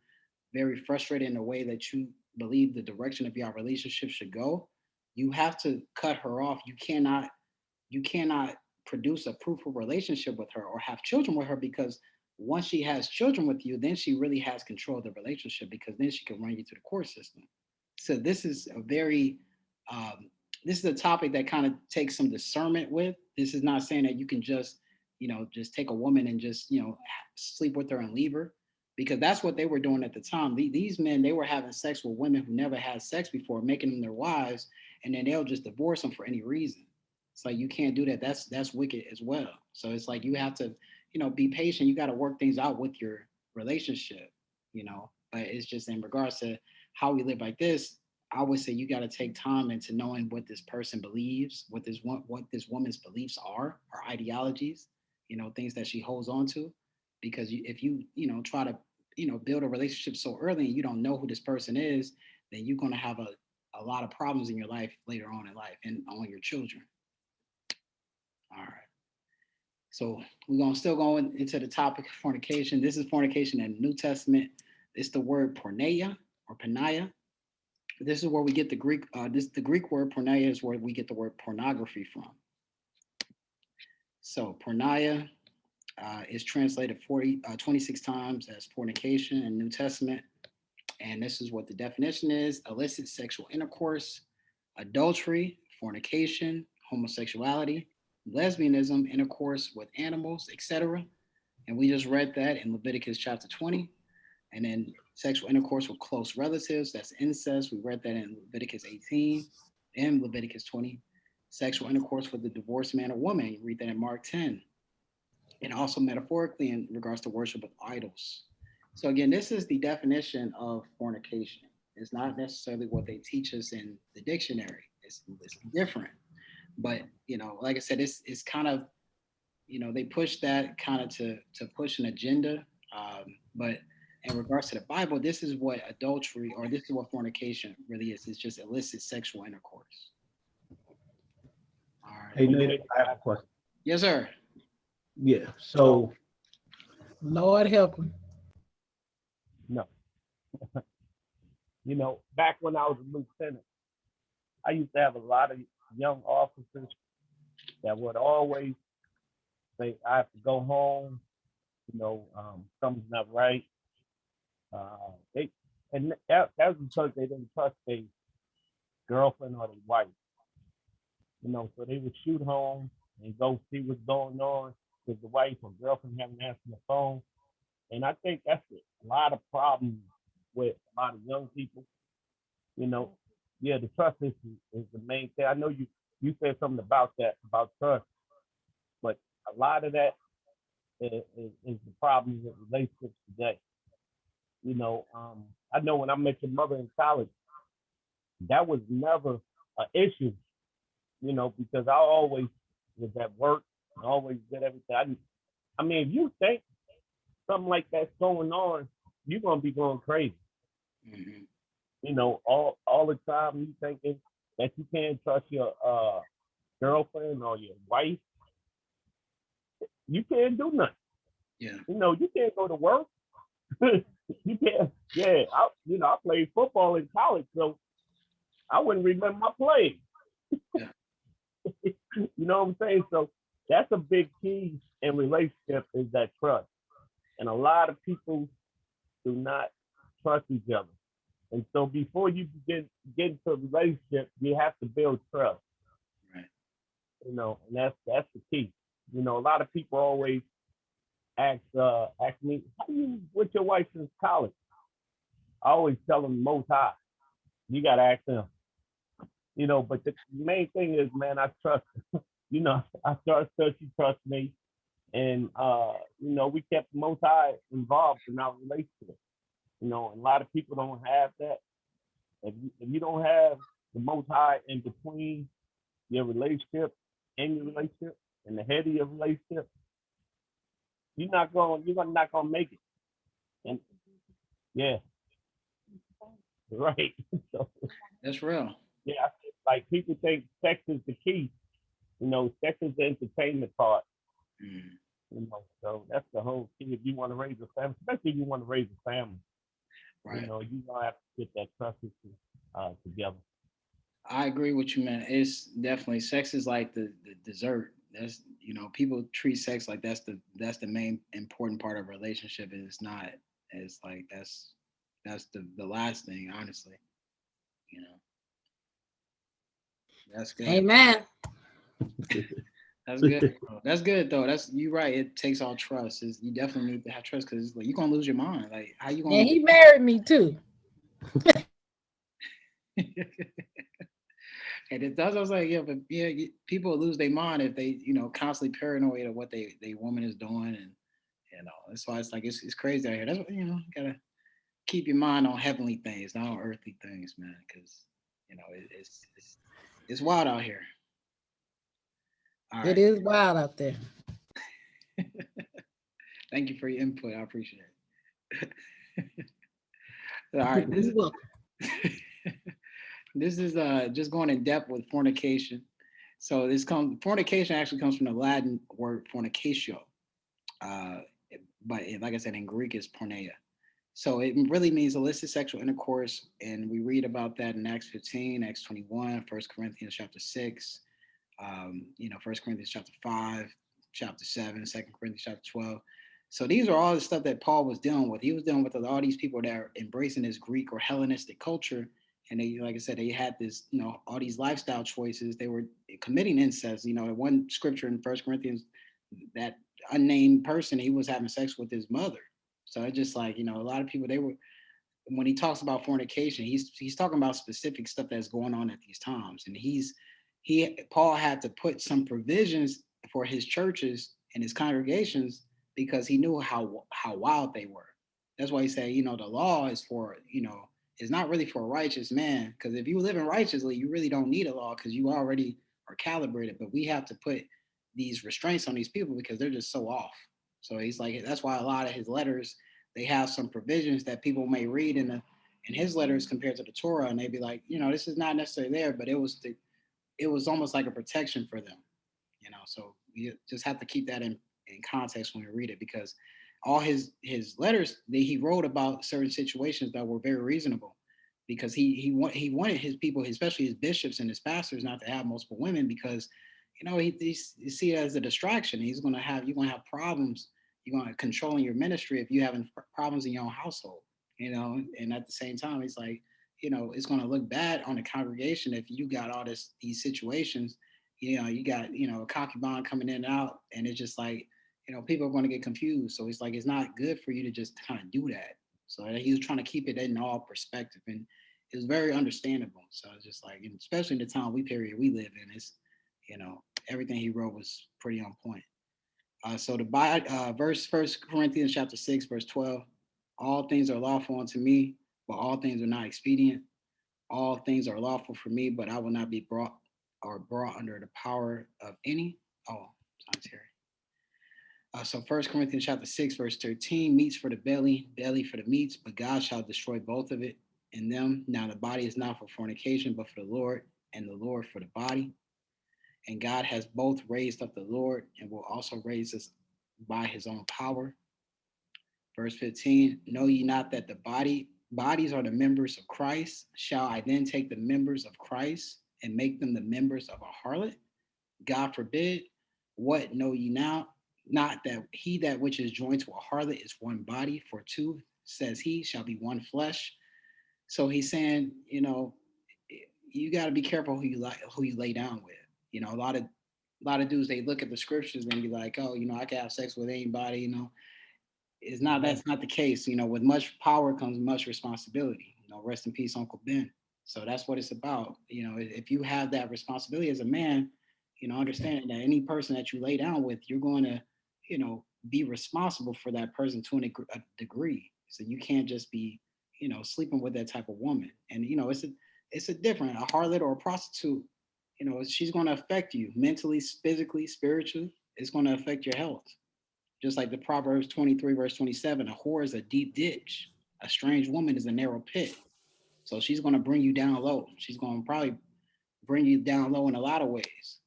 very frustrated in a way that you believe the direction of your relationship should go, you have to cut her off. You cannot produce a fruitful relationship with her or have children with her, because once she has children with you, then she really has control of the relationship, because then she can run you through the court system. So this is this is a topic that kind of takes some discernment with. This is not saying that you can just take a woman and just, sleep with her and leave her, because that's what they were doing at the time. These men, they were having sex with women who never had sex before, making them their wives, and then they'll just divorce them for any reason. It's like, you can't do that. That's wicked as well. So it's like, you have to, be patient. You got to work things out with your relationship, but it's just in regards to how we live like this. I would say you got to take time into knowing what this person believes, what this woman's beliefs are, her ideologies, things that she holds on to. Because if you try to build a relationship so early and you don't know who this person is, then you're going to have a lot of problems in your life later on in life and on your children. So we're gonna still go into the topic of fornication. This is fornication in the New Testament. It's the word porneia or panaya. This is where we get the Greek. The Greek word porneia is where we get the word pornography from. So porneia is translated 26 times as fornication in the New Testament. And this is what the definition is: illicit sexual intercourse, adultery, fornication, homosexuality, lesbianism, intercourse with animals, etc. And we just read that in Leviticus chapter 20. And then sexual intercourse with close relatives, that's incest. We read that in Leviticus 18 and Leviticus 20. Sexual intercourse with a divorced man or woman, you read that in Mark 10. And also metaphorically in regards to worship of idols. So again, this is the definition of fornication. It's not necessarily what they teach us in the dictionary. It's different. But, like I said, it's kind of, they push that kind of to push an agenda. But in regards to the Bible, this is what adultery, or this is what fornication really is. It's just illicit sexual intercourse. All right. Hey, Nate, I have a question. Yes, sir. Yeah. So, Lord help him. no. Back when I was a lieutenant, I used to have a lot of young officers that would always say, I have to go home, something's not right. That was because they didn't trust their girlfriend or their wife. So they would shoot home and go see what's going on because the wife or girlfriend haven't answered the phone. And I think that's a lot of problems with a lot of young people. Yeah, the trust issue is the main thing. I know you said something about that, about trust, but a lot of that is the problem with relationships today. I know when I met your mother in college, that was never an issue, because I always was at work, I always did everything. I mean, if you think something like that's going on, you're gonna be going crazy. Mm-hmm. All the time you thinking that you can't trust your girlfriend or your wife. You can't do nothing. Yeah. You can't go to work. You can't. Yeah, I played football in college, so I wouldn't remember my plays. Yeah. You know what I'm saying? So that's a big key in relationship is that trust. And a lot of people do not trust each other. And so before you get into a relationship, you have to build trust. Right. And that's the key. A lot of people always ask me, how you with your wife since college? I always tell them Most High. You gotta ask them. But the main thing is, man, I trust. I trust her, she trusts me. And we kept Most High involved in our relationship. And a lot of people don't have that. If you don't have the Most High in between your relationship and the head of your relationship, you're not gonna make it. And yeah, right. So That's real. yeah, like people think sex is the key. Sex is the entertainment part. Mm. So that's the whole key. If you want to raise a family, especially if you want to raise a family, Right. you gonna have to get that trust issue together. I agree with you, man. It's definitely, sex is like the dessert. That's, people treat sex like that's the main important part of a relationship. It's not. It's like that's the last thing, honestly. That's good. Amen. That's good. That's good though. You right. It takes all trust. You definitely need to have trust because like, you're gonna lose your mind. Like how you gonna? Yeah, he married me too. And that's what I was like, yeah, but yeah, people lose their mind if they, constantly paranoid of what they woman is doing, and that's why it's like it's crazy out here. That's what you gotta keep your mind on heavenly things, not on earthly things, man, because it's wild out here. All right. It is wild out there. Thank you for your input. I appreciate it. All right, You're welcome. this is just going in depth with fornication. So fornication actually comes from the Latin word fornicatio, uh, but like I said, in Greek it's porneia. So it really means illicit sexual intercourse, and we read about that in Acts 15, Acts 21, 1 Corinthians chapter 6, 1 Corinthians chapter 5, chapter 7, 2 Corinthians chapter 12. So these are all the stuff that Paul was dealing with. He was dealing with all these people that are embracing this Greek or Hellenistic culture. And they, like I said, they had this, all these lifestyle choices. They were committing incest. One scripture in 1 Corinthians, that unnamed person, he was having sex with his mother. So it's just like, a lot of people, they were, when he talks about fornication, he's talking about specific stuff that's going on at these times. And Paul had to put some provisions for his churches and his congregations because he knew how wild they were. That's why he said, the law is for, is not really for a righteous man. Because if you live in righteously, you really don't need a law because you already are calibrated. But we have to put these restraints on these people because they're just so off. So he's like, that's why a lot of his letters, they have some provisions that people may read in his letters compared to the Torah, and they'd be like, this is not necessarily there, but it was almost like a protection for them. So you just have to keep that in context when you read it, because all his letters that he wrote about certain situations that were very reasonable, because he wanted his people, especially his bishops and his pastors, not to have multiple women, because he see it as a distraction. You're going to have problems. You're going to controlling your ministry if you're having problems in your own household. And at the same time, it's like, it's going to look bad on the congregation if you got all these situations. You got a concubine coming in and out, and it's just like, people are going to get confused. So it's like, it's not good for you to just kind of do that. So he was trying to keep it in all perspective, and it was very understandable. So it's just like, especially in the time period we live in, it's, everything he wrote was pretty on point. So the verse, 1 Corinthians chapter 6, verse 12, all things are lawful unto me, but all things are not expedient. All things are lawful for me, but I will not be brought under the power of any. Oh, sorry, Terry. So 1 Corinthians chapter 6, verse 13, meats for the belly, belly for the meats, but God shall destroy both of it in them. Now the body is not for fornication, but for the Lord, and the Lord for the body. And God has both raised up the Lord and will also raise us by his own power. Verse 15, know ye not that the bodies are the members of Christ? Shall I then take the members of Christ and make them the members of a harlot? God forbid. What know ye now? Not that he that which is joined to a harlot is one body, for two, says he, shall be one flesh. So he's saying, you got to be careful who you lay down with. A lot of dudes, they look at the scriptures and be like, oh, I can have sex with anybody. That's not the case. With much power comes much responsibility. Rest in peace, Uncle Ben. So that's what it's about. If you have that responsibility as a man, understanding that any person that you lay down with, you're going to, be responsible for that person to a degree. So you can't just be, sleeping with that type of woman. And it's a different, a harlot or a prostitute. She's going to affect you mentally, physically, spiritually. It's going to affect your health. Just like the Proverbs 23, verse 27, a whore is a deep ditch. A strange woman is a narrow pit. So she's going to bring you down low. She's going to probably bring you down low in a lot of ways.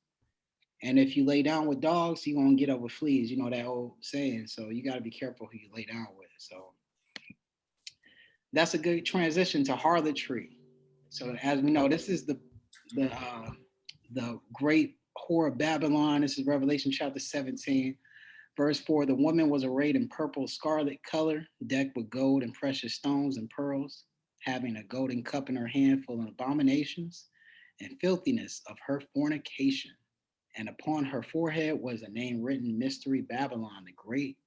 And if you lay down with dogs, you're going to get up with fleas. That old saying. So you got to be careful who you lay down with. So that's a good transition to harlotry. So as we know, this is the great whore of Babylon. This is Revelation chapter 17. Verse 4, the woman was arrayed in purple scarlet color, decked with gold and precious stones and pearls, having a golden cup in her hand full of abominations and filthiness of her fornication. And upon her forehead was a name written, Mystery Babylon the Great,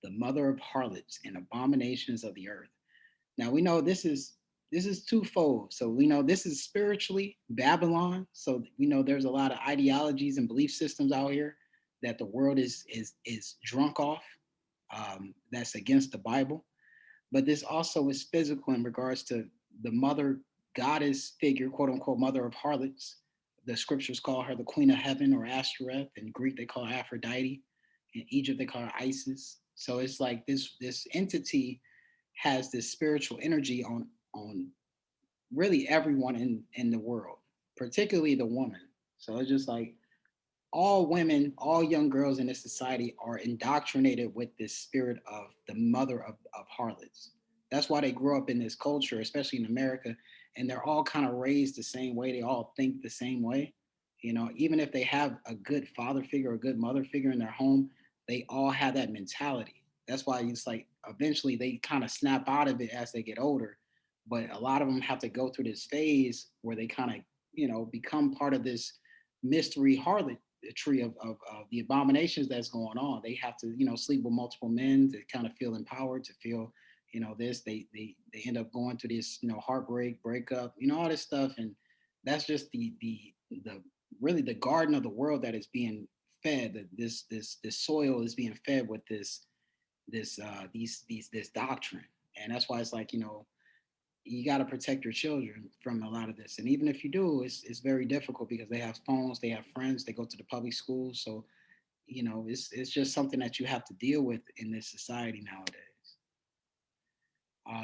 the mother of harlots and abominations of the earth. Now we know this is twofold. So we know this is spiritually Babylon. So we know there's a lot of ideologies and belief systems out here that the world is drunk off. That's against the Bible. But this also is physical in regards to the mother goddess figure, quote unquote, mother of harlots. The scriptures call her the queen of heaven, or Ashtoreth. In Greek, they call her Aphrodite. In Egypt, they call her Isis. So it's like this entity has this spiritual energy on really everyone in the world, particularly the woman. So it's just like, all women, all young girls in this society are indoctrinated with this spirit of the mother of harlots. That's why they grow up in this culture, especially in America, and they're all kind of raised the same way. They all think the same way. Even if they have a good father figure or a good mother figure in their home, they all have that mentality. That's why it's like eventually they kind of snap out of it as they get older. But a lot of them have to go through this phase where they kind of, become part of this mystery harlot tree of the abominations that's going on. They have to, sleep with multiple men to kind of feel empowered, to feel, this. They end up going through this, heartbreak, breakup, all this stuff. And that's just the really the garden of the world that is being fed. This soil is being fed with this doctrine. And that's why it's like, you got to protect your children from a lot of this. And even if you do, it's very difficult because they have phones, they have friends, they go to the public schools. So, it's just something that you have to deal with in this society nowadays.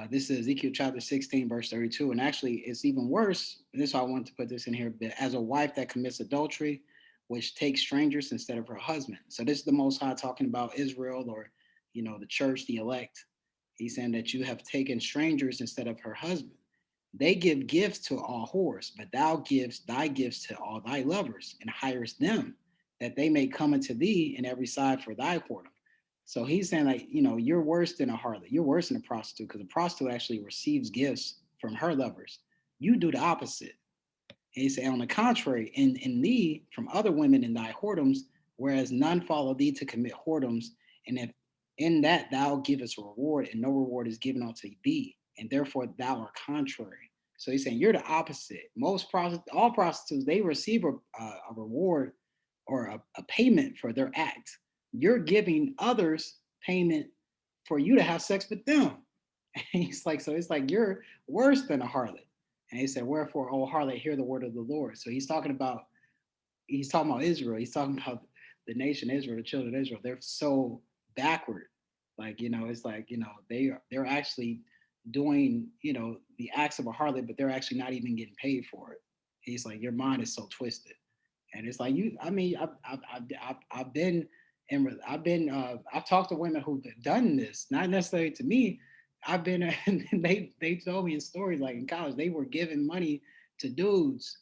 This is Ezekiel chapter 16, verse 32. And actually, it's even worse. And this is why I wanted to put this in here. But as a wife that commits adultery, which takes strangers instead of her husband. So this is the Most High talking about Israel, or, the church, the elect. He's saying that you have taken strangers instead of her husband. They give gifts to all whores, but thou givest thy gifts to all thy lovers, and hirest them, that they may come unto thee in every side for thy whoredom. So he's saying, like, you're worse than a harlot. You're worse than a prostitute, because a prostitute actually receives gifts from her lovers. You do the opposite. And he said, on the contrary, in thee from other women in thy whoredoms, whereas none follow thee to commit whoredoms, and if in that thou givest a reward, and no reward is given unto thee, and therefore thou art contrary. So he's saying you're the opposite. All prostitutes, they receive a reward or a payment for their acts. You're giving others payment for you to have sex with them. And he's like, so it's like you're worse than a harlot. And he said, wherefore, O harlot, hear the word of the Lord. So he's talking about Israel. He's talking about the nation Israel, the children of Israel. They're so backward. Like, it's like, they're actually doing, the acts of a harlot, but they're actually not even getting paid for it. He's like, your mind is so twisted. And it's like, I've been, and I've talked to women who've done this, not necessarily to me. I've been, and they told me in stories, like in college, they were giving money to dudes,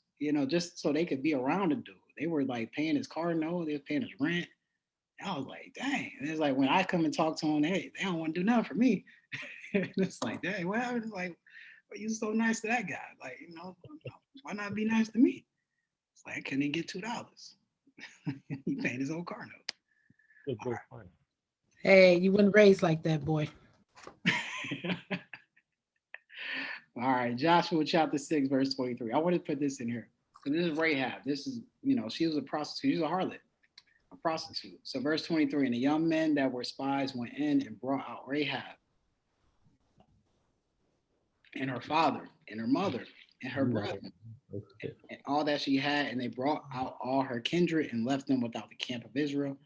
just so they could be around a dude. They were like paying his car note, they were paying his rent. And I was like, dang. And it's like when I come and talk to them, they don't want to do nothing for me. And it's like, dang, what happened? It's like, well, you so nice to that guy. Like, why not be nice to me? It's like, I couldn't even get $2. He paid his own car note. Right. Hey, you weren't raised like that, boy. All right, Joshua chapter 6, verse 23. I want to put this in here. So this is Rahab. This is, she was a prostitute. She was a harlot, a prostitute. So verse 23, and the young men that were spies went in and brought out Rahab and her father and her mother and her brethren and all that she had, and they brought out all her kindred and left them without the camp of Israel.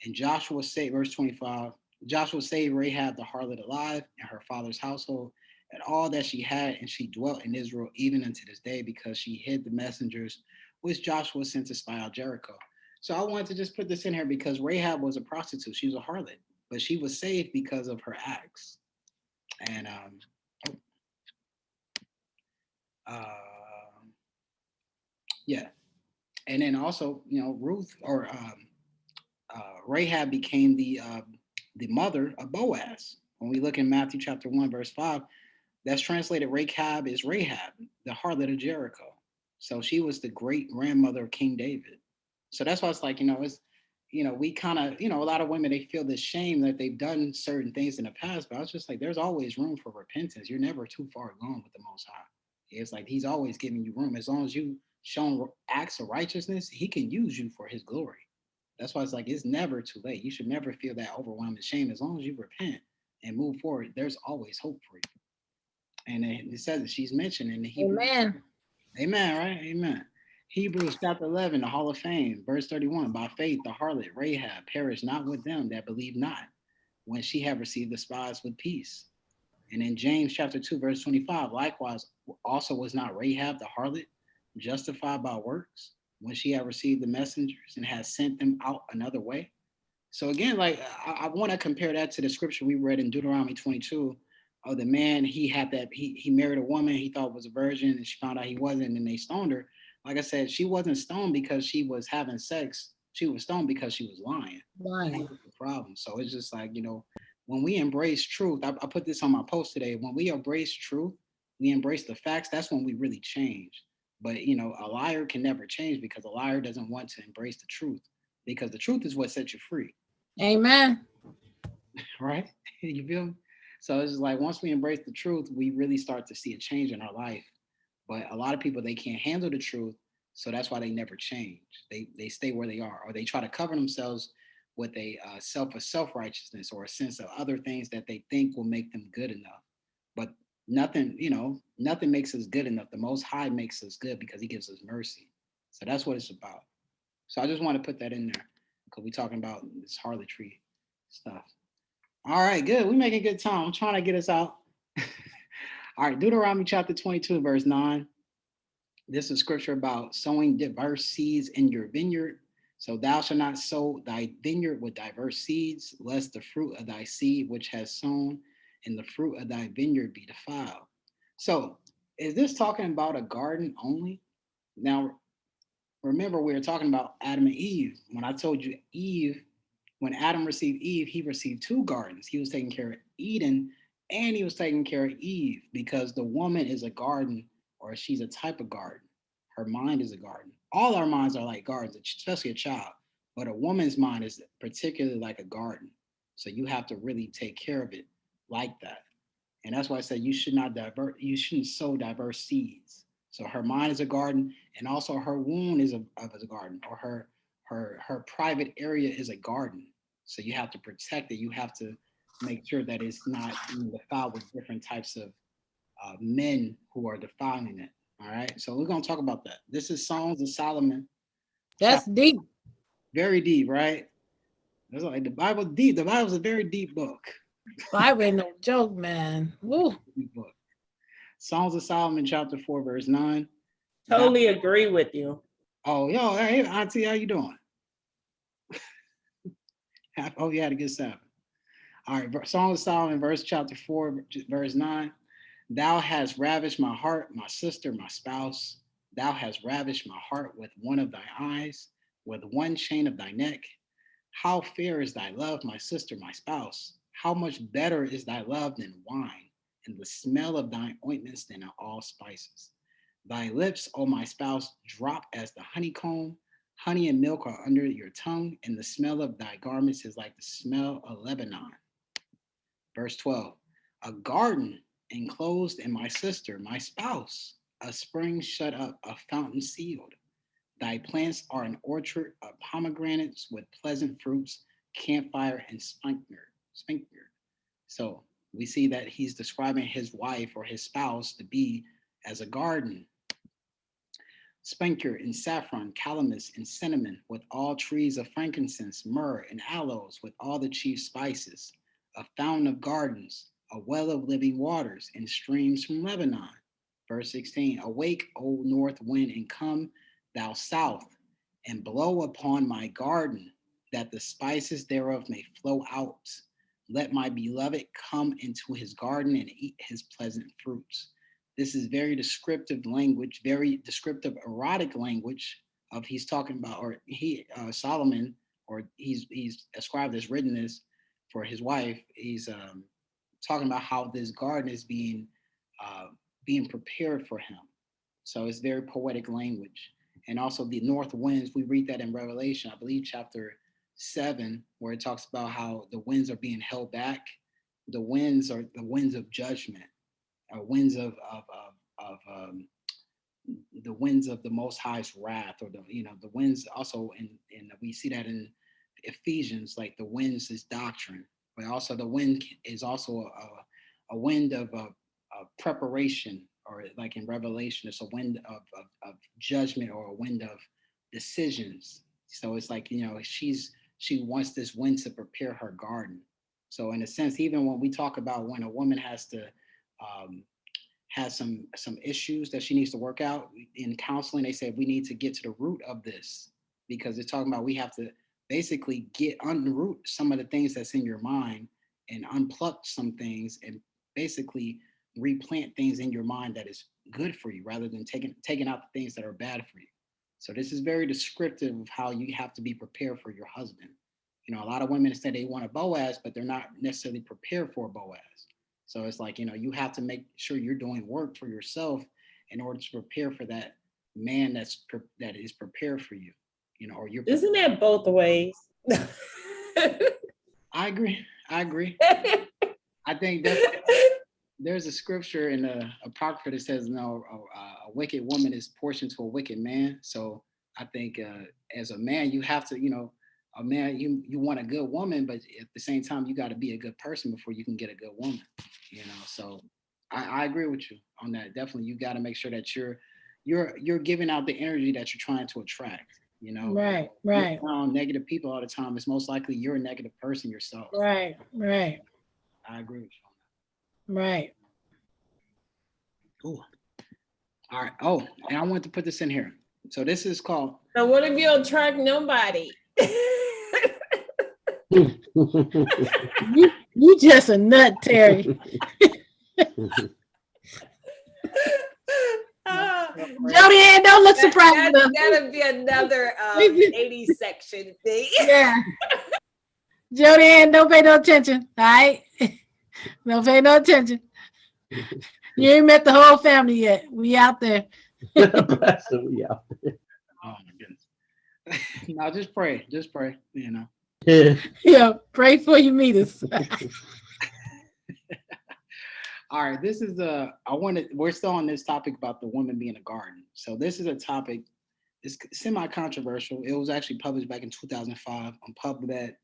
And Joshua saved, verse 25, Joshua saved Rahab the harlot alive and her father's household and all that she had, and she dwelt in Israel even unto this day, because she hid the messengers which Joshua sent to spy out Jericho. So I wanted to just put this in here because Rahab was a prostitute. She was a harlot, but she was saved because of her acts. And yeah. And then also, Ruth or Rahab became the mother of Boaz. When we look in Matthew chapter 1, verse 5, that's translated Rahab is Rahab, the harlot of Jericho. So she was the great grandmother of King David. So that's why it's like, it's, we kind of, a lot of women, they feel this shame that they've done certain things in the past, but I was just like, there's always room for repentance. You're never too far gone with the Most High. It's like, he's always giving you room. As long as you shown acts of righteousness, he can use you for his glory. That's why it's like, it's never too late. You should never feel that overwhelming shame. As long as you repent and move forward, there's always hope for you. And it says that she's mentioned in the Hebrew. Amen. Amen, right? Amen. Hebrews chapter 11, the Hall of Fame, verse 31. By faith, the harlot Rahab perished not with them that believe not, when she had received the spies with peace. And in James chapter 2, verse 25, likewise, also was not Rahab the harlot justified by works when she had received the messengers and had sent them out another way. So again, like I want to compare that to the scripture we read in Deuteronomy 22 of the man he married a woman he thought was a virgin and she found out he wasn't and they stoned her. Like I said, she wasn't stoned because she was having sex. She was stoned because she was lying. That Lying. was the problem. So it's just like, when we embrace truth, I put this on my post today. When we embrace truth, we embrace the facts, that's when we really change. But a liar can never change because a liar doesn't want to embrace the truth because the truth is what sets you free. Amen. Right? You feel me? So it's just like once we embrace the truth, we really start to see a change in our life. But a lot of people they can't handle the truth, so that's why they never change. They stay where they are, or they try to cover themselves with a self righteousness or a sense of other things that they think will make them good enough. But nothing makes us good enough. The Most High makes us good because He gives us mercy. So that's what it's about. So I just want to put that in there because we're talking about this harlotry stuff. All right, good. We're making good time. I'm trying to get us out. All right, Deuteronomy chapter 22, verse 9. This is scripture about sowing diverse seeds in your vineyard. So thou shalt not sow thy vineyard with diverse seeds, lest the fruit of thy seed which has sown and the fruit of thy vineyard be defiled. So is this talking about a garden only? Now, remember, we were talking about Adam and Eve. When I told you Eve, when Adam received Eve, he received two gardens. He was taking care of Eden and he was taking care of Eve because the woman is a garden or she's a type of garden. Her mind is a garden. All our minds are like gardens, especially a child. But a woman's mind is particularly like a garden. So you have to really take care of it like that. And that's why I said you shouldn't sow diverse seeds. So her mind is a garden, and also her womb is a garden, or her private area is a garden. So you have to protect it. You have to make sure that it's not defiled with different types of men who are defiling it. All right. So we're gonna talk about that. This is Songs of Solomon, That's chapter deep. very deep, right? That's like the Bible deep. The Bible's a very deep book. Bible ain't no joke, man. Woo. Deep book. Songs of Solomon, chapter 4, verse 9. Thou, Totally agree with you. oh, yo, hey, Auntie, how you doing? Oh, you had a good Sabbath. All right, Song of Solomon, verse chapter 4, verse 9. Thou hast ravished my heart, my sister, my spouse. Thou hast ravished my heart with one of thy eyes, with one chain of thy neck. How fair is thy love, my sister, my spouse? How much better is thy love than wine, and the smell of thine ointments than all spices? Thy lips, O my spouse, drop as the honeycomb. Honey and milk are under your tongue, and the smell of thy garments is like the smell of Lebanon. Verse 12. A garden enclosed in my sister, my spouse, a spring shut up, a fountain sealed. Thy plants are an orchard of pomegranates with pleasant fruits, camphire and spinker. So we see that he's describing his wife or his spouse to be as a garden. Spenker and saffron, calamus and cinnamon, with all trees of frankincense, myrrh and aloes, with all the chief spices, a fountain of gardens, a well of living waters, and streams from Lebanon. Verse 16, awake, O north wind, and come, thou south, and blow upon my garden, that the spices thereof may flow out. Let my beloved come into his garden and eat his pleasant fruits. This is very descriptive language, very descriptive erotic language of he's talking about, or Solomon, or he's ascribed as written this for his wife. He's talking about how this garden is uh, being prepared for him. So it's very poetic language. And also the north winds, we read that in Revelation, I believe chapter 7, where it talks about how the winds are being held back. The winds are the winds of judgment, winds of the winds of the Most High's wrath, or the winds also in we see that in Ephesians, like the winds is doctrine, but also the wind is also a wind of preparation, or like in Revelation, it's a wind of judgment, or a wind of decisions. So it's like she wants this wind to prepare her garden. So in a sense, even when we talk about when a woman has to um, has some issues that she needs to work out. In counseling, they said we need to get to the root of this, because it's talking about we have to basically unroot some of the things that's in your mind and unpluck some things and basically replant things in your mind that is good for you, rather than taking out the things that are bad for you. So this is very descriptive of how you have to be prepared for your husband. You know, a lot of women say they want a Boaz, but they're not necessarily prepared for a Boaz. So it's like, you know, you have to make sure you're doing work for yourself in order to prepare for that man that is prepared for you. You know, or you're. Isn't that both ways? I agree. I think there's a scripture in the Apocrypha that says, no, a wicked woman is portion to a wicked man. So I think as a man, you have to, you know, a man, you want a good woman, but at the same time, you got to be a good person before you can get a good woman, you know? So I agree with you on that. Definitely. You got to make sure that you're giving out the energy that you're trying to attract, you know? Right. You're around negative people all the time. It's most likely you're a negative person yourself. Right. I agree with you on that. Right. Ooh. All right. Oh, and I want to put this in here. So this is called. So what if you don't attract nobody? you just a nut, Terry. Jody Ann, don't look surprised. That'll be another 80 section thing. Yeah. Jody Ann, don't pay no attention. All right. Don't pay no attention. You ain't met the whole family yet. We out there. We out there. Oh my goodness. No, just pray. Just pray, you know. Yeah, pray for you meet us. All right, this is we're still on this topic about the woman being a garden. So this is a topic, it's semi-controversial. It was actually published back in 2005 on PubMed.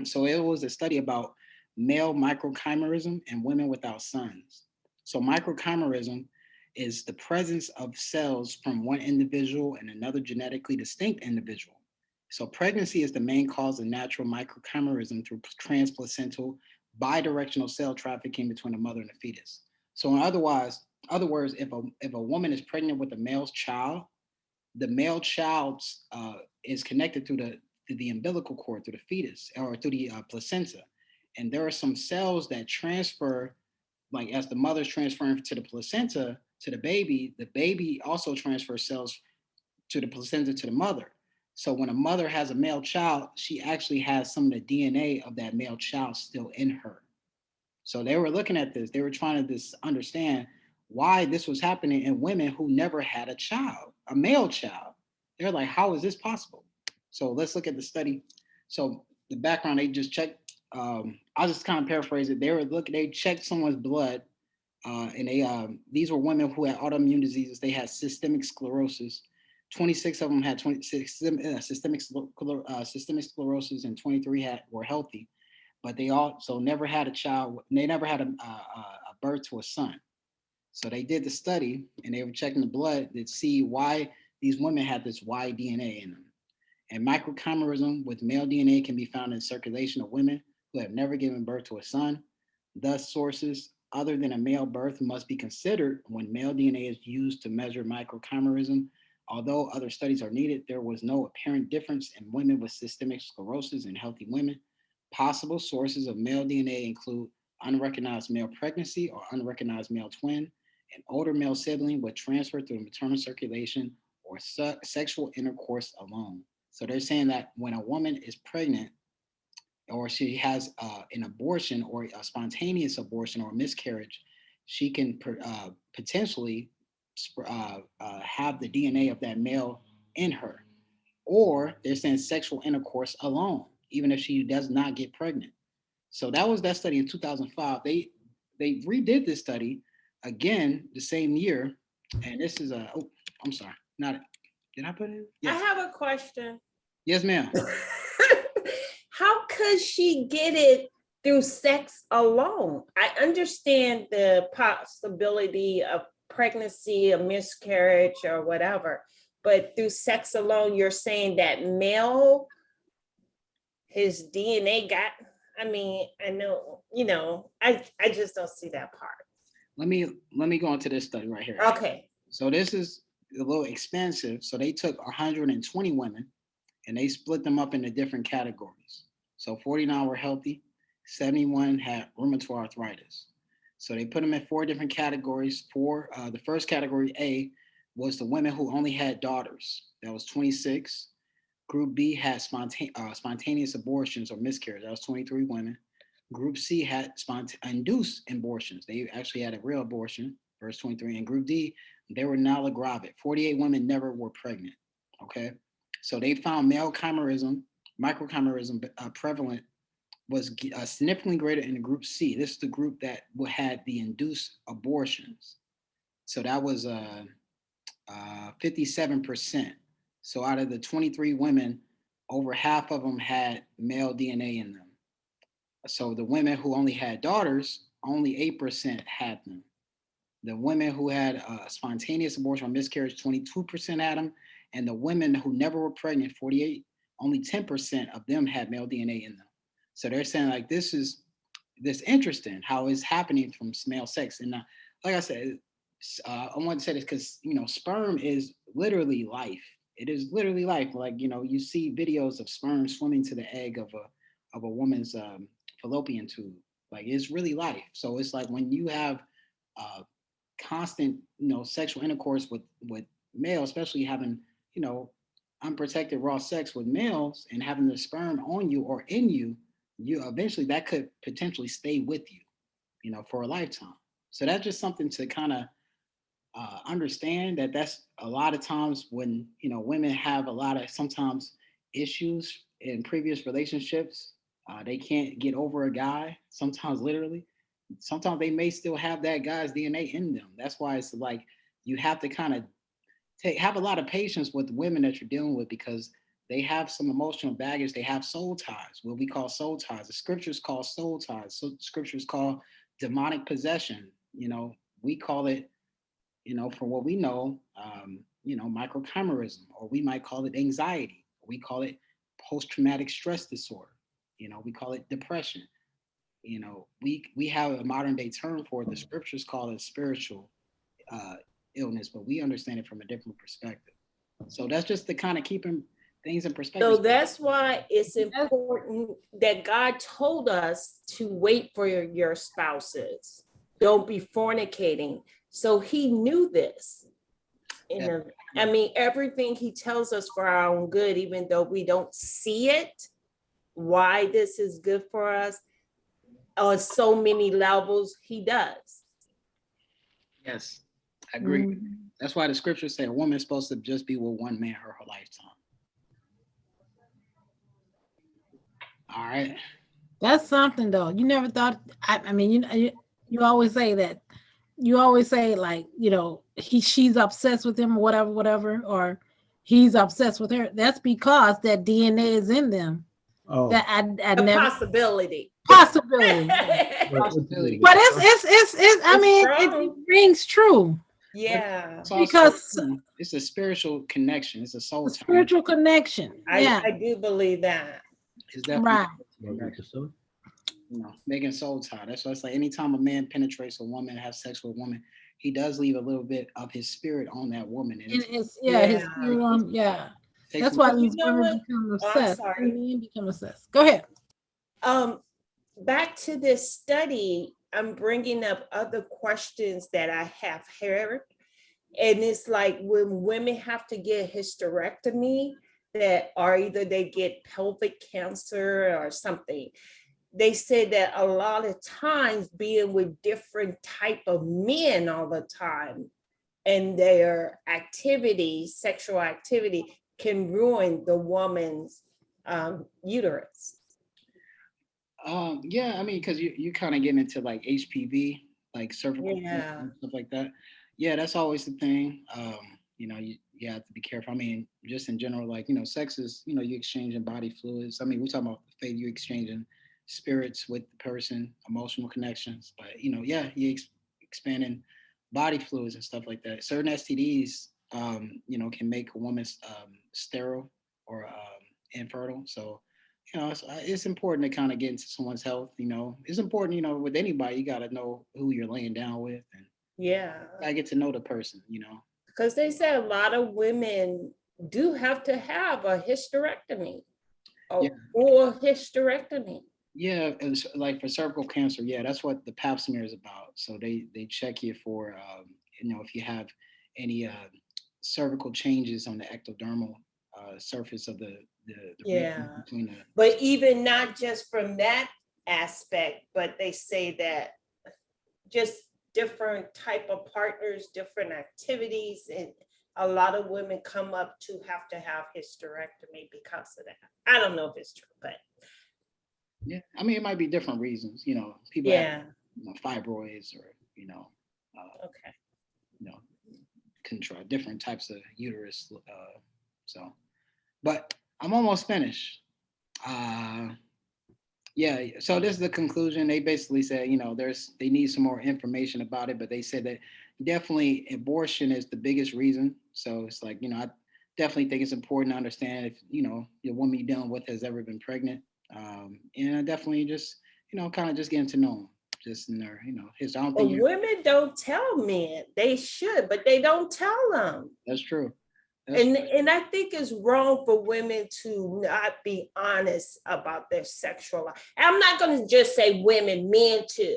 So it was a study about male microchimerism and women without sons. So microchimerism is the presence of cells from one individual and another genetically distinct individual. So pregnancy is the main cause of natural microchimerism through transplacental bidirectional cell trafficking between the mother and the fetus. So in other words, if a woman is pregnant with a male child, the male child is connected to the umbilical cord, to the fetus, or to the placenta. And there are some cells that transfer, like as the mother's transferring to the placenta to the baby also transfers cells to the placenta to the mother. So when a mother has a male child, she actually has some of the DNA of that male child still in her. So they were looking at this. They were trying to understand why this was happening in women who never had a child, a male child. They're like, how is this possible? So let's look at the study. So the background, they just checked. I'll just kind of paraphrase it. They checked someone's blood, and these were women who had autoimmune diseases. They had systemic sclerosis. 26 of them had systemic sclerosis, and 23 were healthy, but they also never had a child. They never had a birth to a son. So they did the study, and they were checking the blood to see why these women had this Y DNA in them. And microchimerism with male DNA can be found in circulation of women who have never given birth to a son. Thus, sources other than a male birth must be considered when male DNA is used to measure microchimerism. Although other studies are needed, there was no apparent difference in women with systemic sclerosis and healthy women. Possible sources of male DNA include unrecognized male pregnancy or unrecognized male twin, an older male sibling with transfer through maternal circulation, or sexual intercourse alone. So they're saying that when a woman is pregnant, or she has an abortion or a spontaneous abortion or miscarriage, she can potentially have the DNA of that male in her. Or they're saying sexual intercourse alone, even if she does not get pregnant. So that was that study in 2005. They redid this study again the same year. And this is I'm sorry, did I put it? Yes. I have a question. Yes, ma'am. How could she get it through sex alone? I understand the possibility of pregnancy, a miscarriage, or whatever, but through sex alone, you're saying that male, his DNA got, I mean, I know, I just don't see that part. let me go into this study right here. Okay. So this is a little expensive. So they took 120 women and they split them up into different categories. So 49 were healthy, 71 had rheumatoid arthritis. So they put them in 4 different categories. The first category A was the women who only had daughters. That was 26. Group B had spontaneous abortions or miscarriage. That was 23 women. Group C had induced abortions. They actually had a real abortion, verse 23. And Group D, they were null gravid. 48 women never were pregnant. Okay. So they found male chimerism, microchimerism prevalent was significantly greater in the Group C. This is the group that had the induced abortions. So that was 57%. So out of the 23 women, over half of them had male DNA in them. So the women who only had daughters, only 8% had them. The women who had spontaneous abortion or miscarriage, 22% had them. And the women who never were pregnant, 48, only 10% of them had male DNA in them. So they're saying like this interesting how it's happening from male sex. And like I said, I want to say this because sperm is literally life. It is literally life. Like you see videos of sperm swimming to the egg of a woman's fallopian tube. Like it's really life. So it's like when you have constant sexual intercourse with males, especially having unprotected raw sex with males and having the sperm on you or in you, you eventually that could potentially stay with you for a lifetime. So that's just something to kind of understand that's a lot of times when women have a lot of sometimes issues in previous relationships. They can't get over a guy, sometimes literally. Sometimes they may still have that guy's DNA in them. That's why it's like you have to kind of have a lot of patience with women that you're dealing with because they have some emotional baggage. They have soul ties, what we call soul ties. The scriptures call soul ties. So scriptures call demonic possession. We call it, from what we know, microchimerism, or we might call it anxiety. We call it post-traumatic stress disorder. We call it depression. We have a modern day term for it. The scriptures call it spiritual illness, but we understand it from a different perspective. So that's just the kind of keeping things in perspective. So that's why it's important that God told us to wait for your spouses. Don't be fornicating. So he knew this. I mean, everything he tells us for our own good, even though we don't see it, why this is good for us on so many levels, he does. Yes, I agree. Mm-hmm. That's why the scriptures say a woman is supposed to just be with one man her lifetime. All right. That's something though. You never thought, I mean, you always say that. You always say like, she's obsessed with him or whatever, or he's obsessed with her. That's because that DNA is in them. Oh, that I never possibility. Possibility. But it's I mean, it rings true. Yeah. Because it's a spiritual connection. It's a soul. Spiritual connection. Yeah. I do believe that. It's definitely right. Making soul tie. That's why it's like anytime a man penetrates a woman, has sex with a woman, he does leave a little bit of his spirit on that woman. And his spirit on, That's why these women become obsessed. Men become obsessed. Go ahead. Back to this study, I'm bringing up other questions that I have heard. And it's like when women have to get hysterectomy, that or either they get pelvic cancer or something. They say that a lot of times being with different type of men all the time and their activity, sexual activity, can ruin the woman's uterus. Yeah, I mean, because you kind of get into like HPV, like cervical and stuff like that. Yeah, that's always the thing. You have to be careful. I mean, just in general, like, sex is, you exchanging body fluids. I mean, we're talking about faith, you exchanging spirits with the person, emotional connections. But, you expanding body fluids and stuff like that. Certain STDs, can make a woman sterile or infertile. So it's important to kind of get into someone's health. It's important. With anybody, you got to know who you're laying down with, and Yeah, I get to know the person. because they say a lot of women do have to have a hysterectomy Yeah. or hysterectomy. Yeah, it's like for cervical cancer. Yeah, that's what the Pap smear is about. So they check you for if you have any cervical changes on the ectodermal surface of the region Yeah, between the. but even not just from that aspect, but they say that just different type of partners, different activities, and a lot of women come up to have hysterectomy because of that. I don't know if it's true, but Yeah, I mean it might be different reasons. People have yeah. fibroids or Okay. you know control different types of uterus. So, but I'm almost finished. Yeah, so this is the conclusion. They basically said, they need some more information about it, but they said that definitely abortion is the biggest reason. So it's like, I definitely think it's important to understand if, the woman you're dealing with has ever been pregnant. And I definitely just, kind of just getting to know them, just in their, his. I don't But think women don't tell men. They should, but they don't tell them. that's true. And I think it's wrong for women to not be honest about their sexual life. I'm not going to just say women, men too.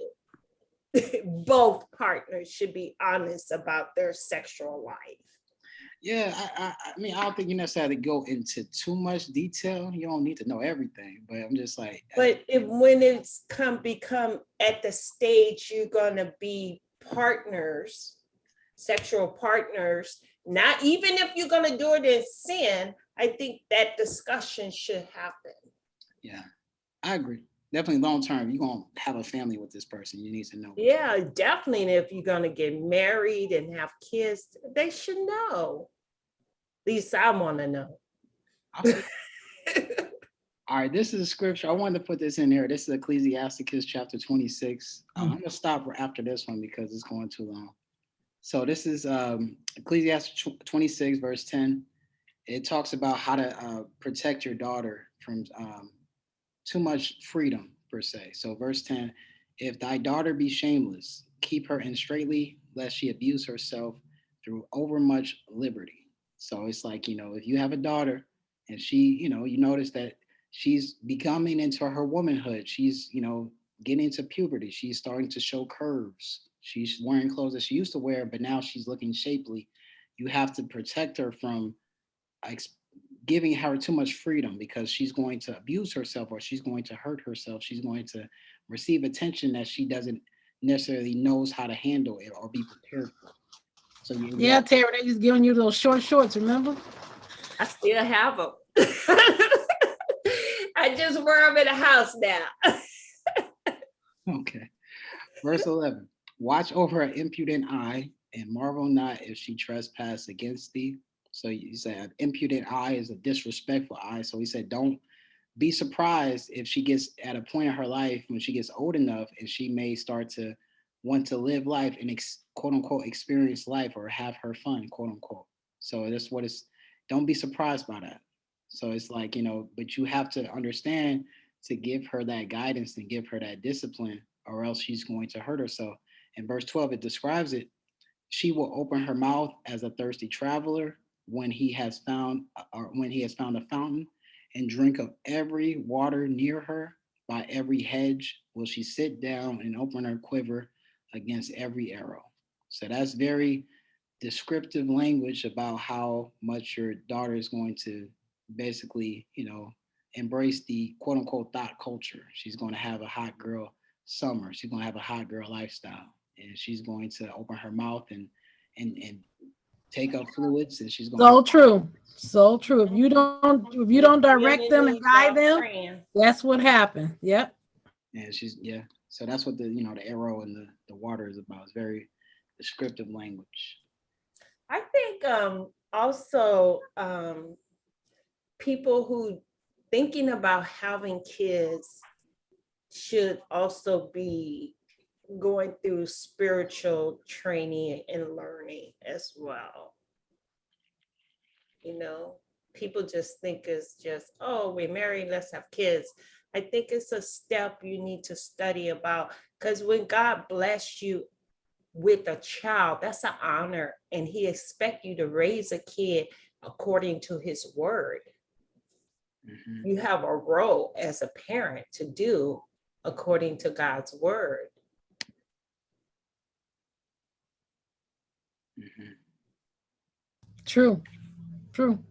Both partners should be honest about their sexual life. Yeah, I mean, I don't think you necessarily go into too much detail. You don't need to know everything, but I'm just like. But when it's become at the stage you're gonna be partners, sexual partners, not even if you're gonna do it in sin, I think that discussion should happen. Yeah, I agree. Definitely long term, you're gonna have a family with this person. You need to know. Yeah, definitely. And if you're gonna get married and have kids, they should know. At least I want to know. All right, this is a scripture. I wanted to put this in here. This is Ecclesiasticus Chapter 26. I'm gonna stop after this one because it's going too long. So this is Ecclesiastes 26, verse 10. It talks about how to protect your daughter from too much freedom, per se. So verse 10, if thy daughter be shameless, keep her in straitly, lest she abuse herself through overmuch liberty. So it's like, if you have a daughter and she, you notice that she's becoming into her womanhood, she's, getting into puberty, she's starting to show curves, she's wearing clothes that she used to wear, but now she's looking shapely. You have to protect her from giving her too much freedom, because she's going to abuse herself, or she's going to hurt herself. She's going to receive attention that she doesn't necessarily knows how to handle it or be prepared for. So yeah, Terry, they just giving you those short shorts, remember? I still have them. I just wear them in the house now. Okay. Verse 11. Watch over an impudent eye, and marvel not if she trespass against thee. So you say an impudent eye is a disrespectful eye. So he said, don't be surprised if she gets at a point in her life when she gets old enough and she may start to want to live life and quote unquote experience life or have her fun, quote unquote. So that's what it's, don't be surprised by that. So it's like, but you have to understand to give her that guidance and give her that discipline, or else she's going to hurt herself. In verse 12, it describes it. She will open her mouth as a thirsty traveler when he has found a fountain, and drink of every water near her. By every hedge will she sit down and open her quiver against every arrow. So that's very descriptive language about how much your daughter is going to basically, embrace the quote unquote thought culture. She's going to have a hot girl summer. She's going to have a hot girl lifestyle, and she's going to open her mouth and take up fluids, and she's going So true. So true. If you don't direct them and guide them, that's what happens. Yep. And so that's what the arrow and the water is about. It's very descriptive language. I think also people who thinking about having kids should also be going through spiritual training and learning as well. people just think it's just, oh, we're married, let's have kids. I think it's a step you need to study about, because when God bless you with a child, that's an honor, and he expects you to raise a kid according to his word. Mhm. You have a role as a parent to do according to God's word. Mhm. True. True.